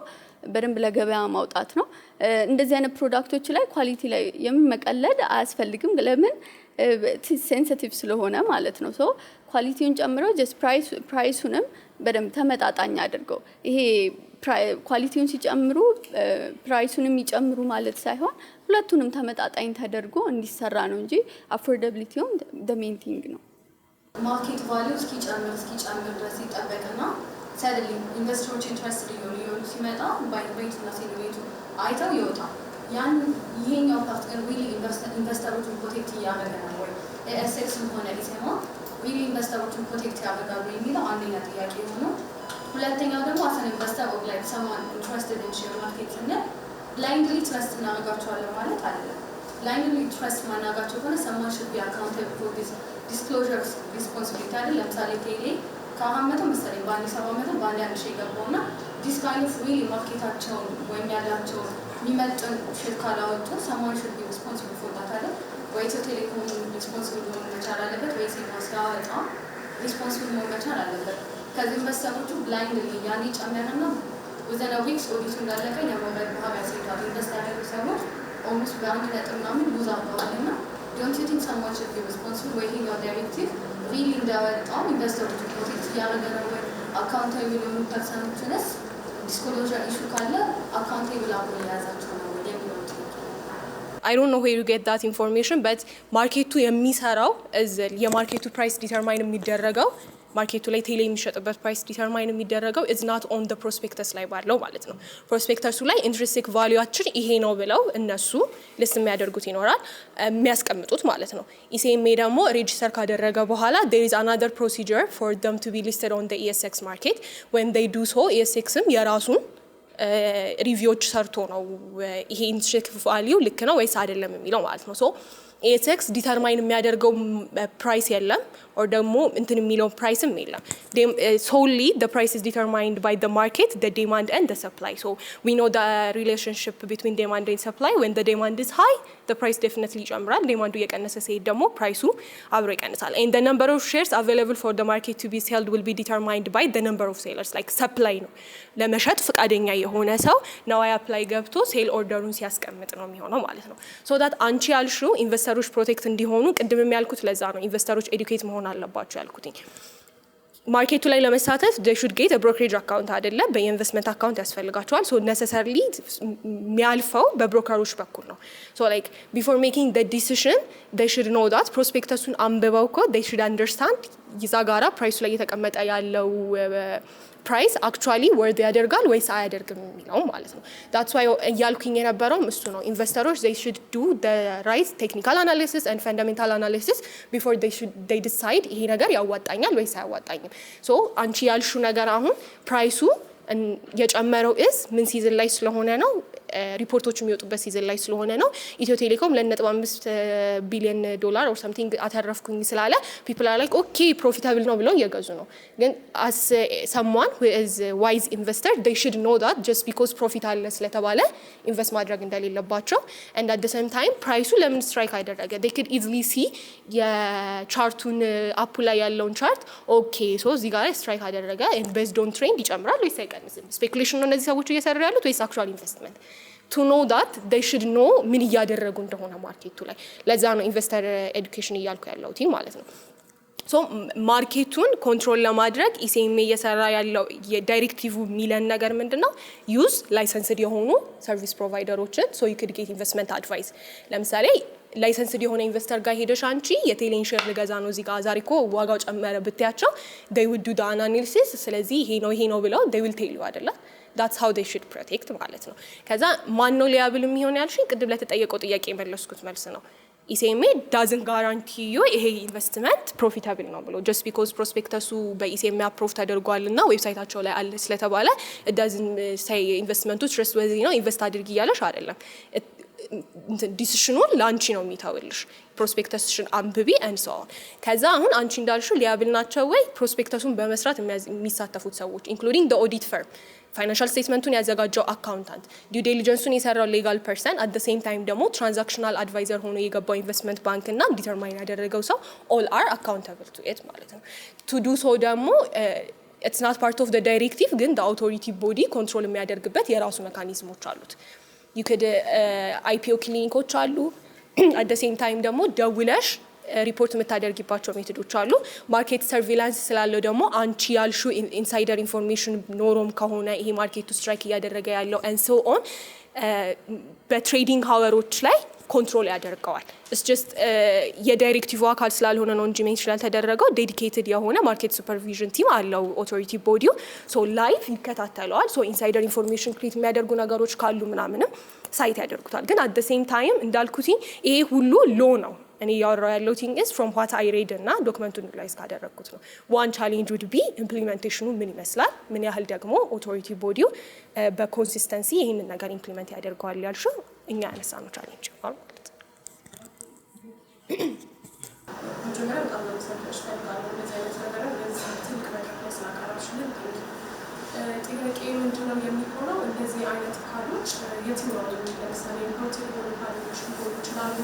በደንብ ለገበያ ማውጣት ነው እንደዚህ አይነት ፕሮዳክቶች ላይ ኳሊቲ ላይ የሚመቀለድ አያስፈልግም ለምን ሴንሲቲቭ ስለሆነ ማለት ነው ሶ ኳሊቲውን ጨምሮ ጀስት ፕራይሱንም በደንብ ተመጣጣኝ አድርገው ይሄ ኳሊቲውን ሲጨምሩ ፕራይሱንም ይጨምሩ ማለት ሳይሆን ሁለቱንም ተመጣጣኝ ተደርጎ እንዲሰራ ነው እንጂ አፎርዳቢሊቲውን the main thing ነው ማርኬት ቫልዩ እስኪጨምር ድረስ ይጠበቅና ሰደሊ ኢንቨስተሮች ኢንትረስትድ ይሆኑ ሲመጣ ባይ ሬት እና ሴል ሬቱ አይተው ይወጣል ያን ይሄኛው ፓርት ግን ሪሊ ኢንቨስተሮችን ፕሮቴክት እያደረገ ነው ወይ ኤስኤክስም ሆነ ኢሴማ ሪሊ ኢንቨስተሮችን ፕሮቴክት ያደርጋሉ የሚለው አንደኛ ጥያቄ ነው ሁለተኛው ደግሞ አሰን ኢንቨስተር ኦፍ ላይክ someone interested in share market ስንል blindly trust እናደርጋቸዋለን ማለት አይደለም blindly trust ማናጋቸው ከሆነ someone should be accountable for this disclosure responsibility አይደል ለምሳሌ ቴሌ ከአመቱ መሰለኝ በአንድ 700 በአንድ 1000 የገባውና this kind of really ማርኬታቸውን ወይም ያላቸው የሚመጥን ሼር ካላወጡ someone should be responsible for that አይደል ወይ ቴሌኮም responsible መሆን መቻል አለበት ወይ ሲያወጣ responsible መሆን መቻል አለበት ከዚህ ኢንቨስተሮቹ blindly ያኔ ጨመረና within a week ኦዲቱ እንዳለቀ የሞባይል ማህበያ ሴቷል ኢንቨስት ያደረጉ ሰዎች almost በአንድ ነጥብ ምናምን ሉዝ አድርገዋልና don't you think someone should be responsible ወይ ይሄኛው ዳይሬክቲቭ really እንዳወጣው ኢንቨስተሮቹ ፕሮቴክት እያደረገ ነው ወይ አካውንታብል የሆኑ ፐርሰኖችንስ ዲስክሎዥር ኢሹ ካለ አካውንታብል አብሮ የያዛቸው ነው ወይ የሚለው I don't know where you get that information but ማርኬቱ የሚሰራው የማርኬቱ ፕራይስ ዲተርማይን የሚደረገው ማርኬቱ ላይ ቴሌ የሚሸጥበት ፕራይስ ዲተርማይን የሚደረገው is not on the prospectus ላይ ባለው ማለት ነው ፕሮስፔክተሱ ላይ ኢንትሪንሲክ ቫልዩአችን ይሄ ነው ብለው እነሱ ሊስት የሚያደርጉት ይኖራል የሚያስቀምጡት ማለት ነው ኢሲኤምኤ ደግሞ ሬጂስተር ካደረገ በኋላ there is another procedure for them to be listed on the ESX market when they do so ESXም የራሱን ሪቪዎች ሰርቶ ነው ይሄ ኢንትሪንሲክ ቫልዩ ልክ ነው ወይስ አይደለም የሚለው ማለት ነው ሶ ASX ዲተርማይን የሚያደርገው ፕራይስ የለም or ደግሞ እንትን የሚለው ፕራይስም የለም solely the price is determined by the market, the demand and the supply. So we know the relationship between demand and supply. When the demand is high, the price definitely ይጨምራል. demand እየቀነሰ ሲሄድ ደግሞ ፕራይሱ አብሮ ይቀንሳል. And the number of shares available for the market to be sold will be determined by the number of sellers. Like supply ነው ለመሸጥ ፈቃደኛ የሆነ ሰው ነዋይ አፕላይ ገብቶ ሴል ኦርደሩን ሲያስቀምጥ ነው የሚሆነው ማለት ነው. so that አንቺ ያልሽው ኢንቨስተሮች ፕሮቴክት እንዲሆኑ ቅድምም ያልኩት ለዛ ነው ኢንቨስተሮች ኤዱኬት መሆን አለባቸው ያልኩትኝ ማርኬቱ ላይ ለመሳተፍ they should get a brokerage account አይደለ በኢንቨስትመንት አካውንት ያስፈልጋቸዋል so necessarily የሚያልፈው በብሮከሮች በኩል ነው so like before making the decision they should know that prospectusun አንብበው እኮ they should understand ይዛ ጋራ ፕራይሱ ላይ የተቀመጠ ያለው price actually worth ያደርጋል ወይስ አያደርግም የሚለው ማለት ነው that's why ያልኩኝ የነበረው እሱ ነው ኢንቨስተሮች they should do the right technical analysis and fundamental analysis before they decide ይሄ ነገር ያዋጣኛል ወይስ አያዋጣኝም so አንቺ ያልሹ ነገር አሁን ፕራይሱ የጨመረው ምን ሲዝን ላይ ስለሆነ ነው ሪፖርቶች የሚወጡበት ሲዝን ላይ ስለሆነ ነው ኢትዮ ቴሌኮም ለ1.5 ቢሊዮን ዶላር or something አተረፍኩኝ ስላለ people are like okay profitable ነው ብለው እየገዙ ነው ግን as someone who is wise investor they should know that just because profit አለ ስለተባለ ኢንቨስት ማድረግ እንደሌለባቸው and at the same time ፕራይሱ ለምን ስትራይክ አደረገ they could easily see የቻርቱን አፑ ላይ ያለውን ቻርት okay so እዚህ ጋር ስትራይክ አደረገ and based on trend ይጨምራል ወይስ አይቀንስም ስፔኩሌሽን ነው እነዚህ ሰዎች እየሰሩ ያሉት ወይስ actual investment to know that they should know ምን ያደረጉ እንደሆነ ማርኬቱ ላይ ለዛ ነው ኢንቨስተር ኤዱኬሽን እያልኩ ያለው ቲ ማለት ነው so ማርኬቱን ኮንትሮል ለማድረግ ኢሲኤምኤ እየሰራ ያለው የዳይሬክቲቭ ሚለን ነገር ምንድነው ዩዝ ላይሰንስድ የሆኑ ሰርቪስ ፕሮቫይደሮችን so you could get investment advice ለምሳሌ ላይሰንስድ የሆነ ኢንቨስተር ጋር ሄደሽ አንቺ የቴሌን ሼር ልገዛ ነው እዚህ ጋር ዛሬ እኮ ዋጋው ጨመረ ብትያቸው they would do the analysis ስለዚህ ይሄ ነው ብለው they will tell you አይደለ that's how they should protect ማለት ነው ከዛ ማን ነው ሊያብል የሚሆን ያልሽኝ ቅድም ለተጠየቀው ጥያቄ መለስኩት መልስ ነው ኢሲኤምኤ doesn't guarantee you ይሄ ኢንቨስትመንት ፕሮፊታብል ነው ብሎ just because prospectus በኢሲኤምኤ አፕሩቭ ተደርጓልና ዌብሳይታቸው ላይ አለ ስለተባለ it doesn't say ኢንቨስትመንቱ trustworthy ነው ኢንቨስት አድርጊ ያለሽ አይደለም ዲሲሽኑን ላንቺ ነው የሚታወልሽ ፕሮስፔክተስሽን አንብቢ and so on ከዛ አሁን አንቺ እንዳልሽው ሊያብል ናቸው ወይ ፕሮስፔክተሱን በመስራት የሚሳተፉት ሰዎች including the audit firm ፋይናንሻል ስቴትመንቱን ያዘጋጀው አካውንታንት ዲው ዲሊጀንሱን የሰራው ሌጋል ፐርሰን at the same time ደግሞ ትራንዛክሽናል አድቫይዘር ሆኖ የገባው ኢንቨስትመንት ባንክ እና ዲተርማይን ያደረገው ሰው all are accountable to it ማለት ነው to do so ደግሞ it's not part of the directive ግን the authority body control የሚያደርግበት የራሱ ሜካኒዝሞች አሉት you could IPO ክሊኒኮች አሉ at the same time ደግሞ ደውለሽ ሪፖርት የምታደርጊባቸው ሜቶዶች አሉ ማርኬት ሰርቬላንስ ስላለው ደግሞ አንቺ ያልሹ ኢንሳይደር ኢንፎርሜሽን ኖሮም ከሆነ ይሄ ማርኬቱ ስትራይክ እያደረገ ያለው and so on በትሬዲንግ ሃወሮች ላይ ኮንትሮል ያደርገዋል it's just የዳይሬክቲቭ አካል ስላልሆነ ነው እንጂ ሜንሽን ያልተደረገው ዴዲኬትድ የሆነ ማርኬት ሱፐርቪዥን ቲም አለው ኦቶሪቲ ቦዲው so ላይቭ ይከታተለዋል so ኢንሳይደር ኢንፎርሜሽን ክሬት የሚያደርጉ ነገሮች ካሉ ምናምንም ሳይት ያደርጉታል ግን at the same time እንዳልኩት ይሄ ሁሉ ሎ ነው እኔ ያወራው ያለው ቲንግ is from what I read እና ዶክመንቱን ሪላይዝ ካደረኩት ነው one challenge would be ኢምፕሊሜንቴሽኑ ምን ይመስላል ምን ያህል ደግሞ ኦቶሪቲ ቦዲው በኮንሲስተንሲ ይሄንን ነገር ኢምፕሊሜንት ያደርጋል ያልሽው እኛ ያነሳነው ቻሌንጅ ነው ማለት ነው መጀመሪያ በጣም ነው ሰንተሽ ታውቃለህ እንደዚህ አይነት ነገር ለዚህ ትልቅ ነገር ስላቀረብሽልን ጥያቄ ምንድነው የሚሆነው እንደዚህ አይነት ካሎች የትኛው ነው ለምሳሌ ፕሮቴክት ካሎች ሊሆኑ ይችላሉ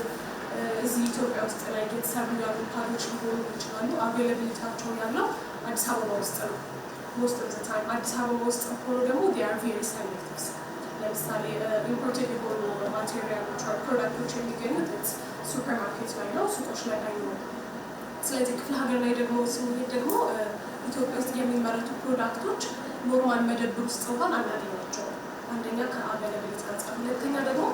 እዚህ ኢትዮጵያ ውስጥ ላይ የተሰሩ ያሉ ካሎች ሊሆኑ ይችላሉ አቬይላቢሊቲያቸው ያለው አዲስ አበባ ውስጥ ነው most of the time አዲስ አበባ ውስጥ ሆኖ ደግሞ they are very selective ለምሳሌ ኢምፖርትድ የሆኑ ማቴሪያሎች or ፕሮዳክቶች የሚገኙት ሱፐርማርኬት ላይ ነው ሱቆች ላይ አይኖርም ስለዚህ ክፍለ ሀገር ላይ ደግሞ ስንሄድ ደግሞ ኢትዮጵያ ውስጥ የሚመረቱ ፕሮዳክቶች ኖርማል መደብር ውስጥ እንኳን አናገኛቸውም አንደኛ ከአቬይላቢሊቲ አንፃር ሁለተኛ ደግሞ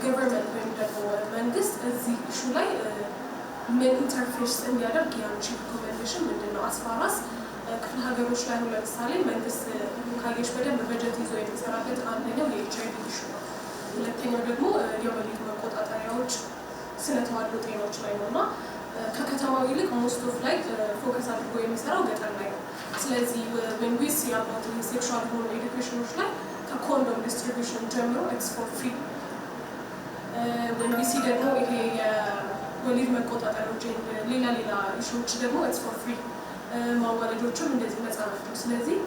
ገቨርንመንት ወይም ደግሞ መንግስት እዚህ ኢሹ ላይ ምን ኢንተርፌስ እንዲያደርግ ያንቺ ሪኮሜንዴሽን ምንድነው አስፋራስ ክፍለ ሀገሮች ላይ ለምሳሌ መንግስት ካየሽ በደንብ በጀት ይዞ የሚሰራበት አንደኛው የኤችአይቪ ኢሹ ነው ሁለተኛው ደግሞ የወሊድ መቆጣጠሪያዎች ስለተዋልዶ ጤናዎች ላይ ነውና ከከተማው ይልቅ ሞስት ኦፍ ላይ ፎከስ አድርጎ የሚሰራው ገጠር ላይ ነው ስለዚህ when we see about the sexual educationዎች ላይ ከኮንዶም ዲስትሪቢዩሽን ጀምሮ it's for free when we see ደግሞ ይሄ ወሊድ መቆጣጠሪያዎች ሌላ ኢሹዎች ደግሞ it's for free ማዋለዶችም እንደዚህ ነፃ ናቸው። ስለዚህ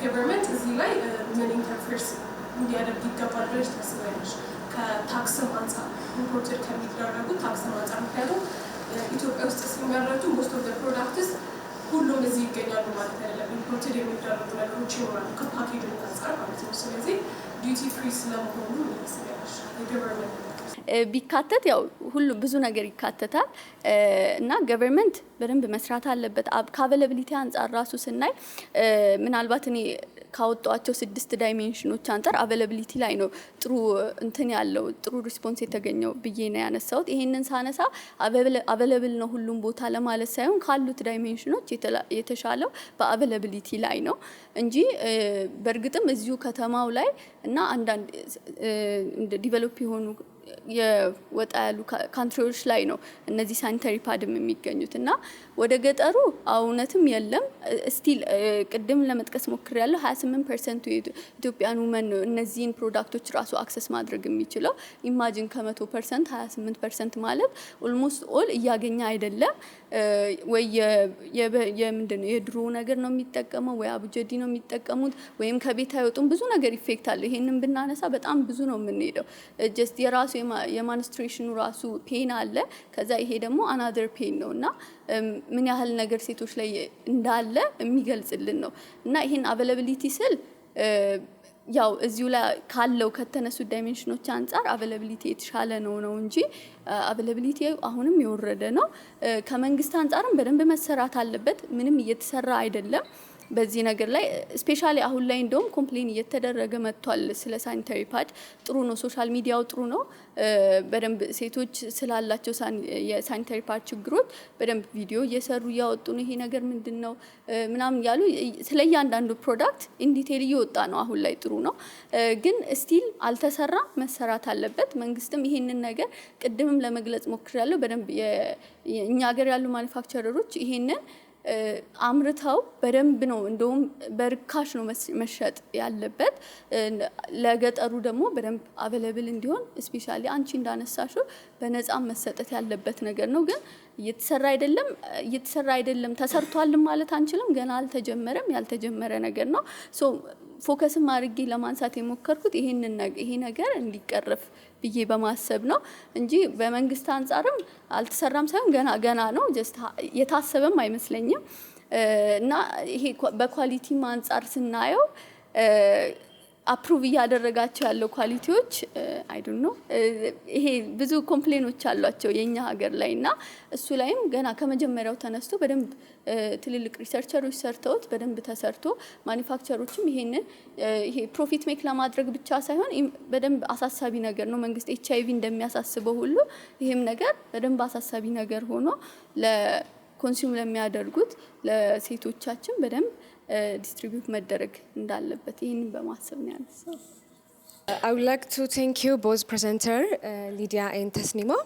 ገቨርንመንት እዚህ ላይ ምን ኢንተርፌርስ እንዲያደርግ ይገባል ብለሽ ታስቢያለሽ? ከታክስም አንፃር ኢምፖርትድ ከሚደረጉ ታክስም አንፃር ምክንያቱም ኢትዮጵያ ውስጥ ሲመረቱ most of the products ሁሉም እዚህ ይገኛሉ ማለት አይደለም። ኢምፖርትድ የሚደረጉ ነገሮች ይኖራሉ ከፓኬጅ አንፃር ማለት ነው። ስለዚህ ዲዩቲ ፍሪ ስለመሆኑ ምን ታስቢያለሽ? ገቨርንመንት ቢካተት ያው ሁሉ ብዙ ነገር ይካተታል እና ገቨርንመንት በደንብ መስራት አለበት። ከአቬለቢሊቲ አንፃር ራሱ ስናይ ምናልባት እኔ ካወጣቸው 6 ዳይሜንሽኖች አንፃር አቬለቢሊቲ ላይ ነው ጥሩ እንትን ያለው ጥሩ ሪስፖንስ የተገኘው ብዬ ነው ያነሳሁት። ይሄንን ሳነሳ አቬለብል ነው ሁሉም ቦታ ለማለት ሳይሆን ካሉት ዳይሜንሽኖች የተሻለው በአቬለቢሊቲ ላይ ነው እንጂ በእርግጥም እዚሁ ከተማው ላይ እና አንዳንድ ዲቨሎፕ የሆኑ የወጣ ያሉ ካንትሪዎች ላይ ነው እነዚህ ሳኒታሪ ፓድም የሚገኙት እና ወደ ገጠሩ እውነትም የለም። ስቲል ቅድም ለመጥቀስ ሞክሬያለሁ 28% የኢትዮጵያን ውመን ነው እነዚህን ፕሮዳክቶች ራሱ አክሰስ ማድረግ የሚችለው። ኢማጂን ከ100% 28% ማለት ኦልሞስት ኦል እያገኘ አይደለም። ወይ የምንድነው የድሮ ነገር ነው የሚጠቀመው ወይ አቡጀዲ ነው የሚጠቀሙት ወይም ከቤት አይወጡም። ብዙ ነገር ኢፌክት አለ። ይሄንን ብናነሳ በጣም ብዙ ነው የምንሄደው። ጀስት የራሱ የማንስትሬሽኑ ራሱ ፔን አለ። ከዛ ይሄ ደግሞ አናዘር ፔን ነው እና ምን ያህል ነገር ሴቶች ላይ እንዳለ የሚገልጽልን ነው እና ይሄን አቬለቢሊቲ ስል ያው እዚሁ ላይ ካለው ከተነሱ ዳይሜንሽኖች አንፃር አቬለቢሊቲ የተሻለ ነው እንጂ አቬለቢሊቲ አሁንም የወረደ ነው። ከመንግስት አንፃርም በደንብ መሰራት አለበት። ምንም እየተሰራ አይደለም በዚህ ነገር ላይ ስፔሻሊ አሁን ላይ እንደውም ኮምፕሌን እየተደረገ መጥቷል ስለ ሳኒታሪ ፓድ። ጥሩ ነው፣ ሶሻል ሚዲያው ጥሩ ነው። በደንብ ሴቶች ስላላቸው የሳኒታሪ ፓድ ችግሮች በደንብ ቪዲዮ እየሰሩ እያወጡ ነው። ይሄ ነገር ምንድነው ምናምን ያሉ ስለ እያንዳንዱ ፕሮዳክት ኢንዲቴል እየወጣ ነው። አሁን ላይ ጥሩ ነው፣ ግን ስቲል አልተሰራ፣ መሰራት አለበት። መንግስትም ይሄንን ነገር ቅድምም ለመግለጽ ሞክሬያለሁ። በደንብ እኛ ሀገር ያሉ ማኒፋክቸረሮች ይሄንን አምርተው በደንብ ነው እንደውም በርካሽ ነው መሸጥ ያለበት። ለገጠሩ ደግሞ በደንብ አቬለብል እንዲሆን ስፔሻሊ አንቺ እንዳነሳሽው በነፃ መሰጠት ያለበት ነገር ነው። ግን እየተሰራ አይደለም። ተሰርቷል ማለት አንችልም፣ ገና አልተጀመረም። ያልተጀመረ ነገር ነው። ሶ ፎከስም አድርጌ ለማንሳት የሞከርኩት ይሄ ነገር እንዲቀረፍ ብዬ በማሰብ ነው እንጂ በመንግስት አንፃርም አልተሰራም ሳይሆን ገና ነው። ጀስት የታሰበም አይመስለኝም እና ይሄ በኳሊቲ አንፃር ስናየው አፕሩቭ እያደረጋቸው ያለው ኳሊቲዎች አይ ዶንት ኖ ይሄ ብዙ ኮምፕሌኖች አሏቸው የኛ ሀገር ላይ እና እሱ ላይም ገና ከመጀመሪያው ተነስቶ በደንብ ትልልቅ ሪሰርቸሮች ሰርተውት በደንብ ተሰርቶ ማኒፋክቸሮችም ይሄ ፕሮፊት ሜክ ለማድረግ ብቻ ሳይሆን በደንብ አሳሳቢ ነገር ነው። መንግስት HIV እንደሚያሳስበው ሁሉ ይሄም ነገር በደንብ አሳሳቢ ነገር ሆኖ ለኮንሱም ለሚያደርጉት ለሴቶቻችን በደንብ distribute መደረግ እንዳለበት ይሄንን በማሰብ ነው ያነሳው። I would like to thank you both presenter Lydia and Tasnima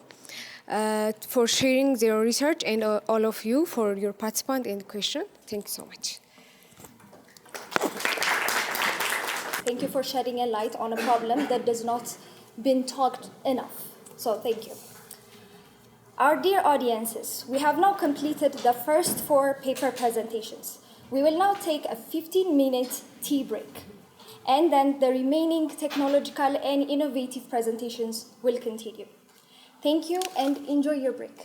for sharing their research and all of you for your participation and question. Thank you so much. Thank you for shedding a light on a problem that does not been talked enough. So thank you. Our dear audiences, we have now completed the first 4 paper presentations. We will now take a 15-minute tea break, and then the remaining technological and innovative presentations will continue. Thank you and enjoy your break.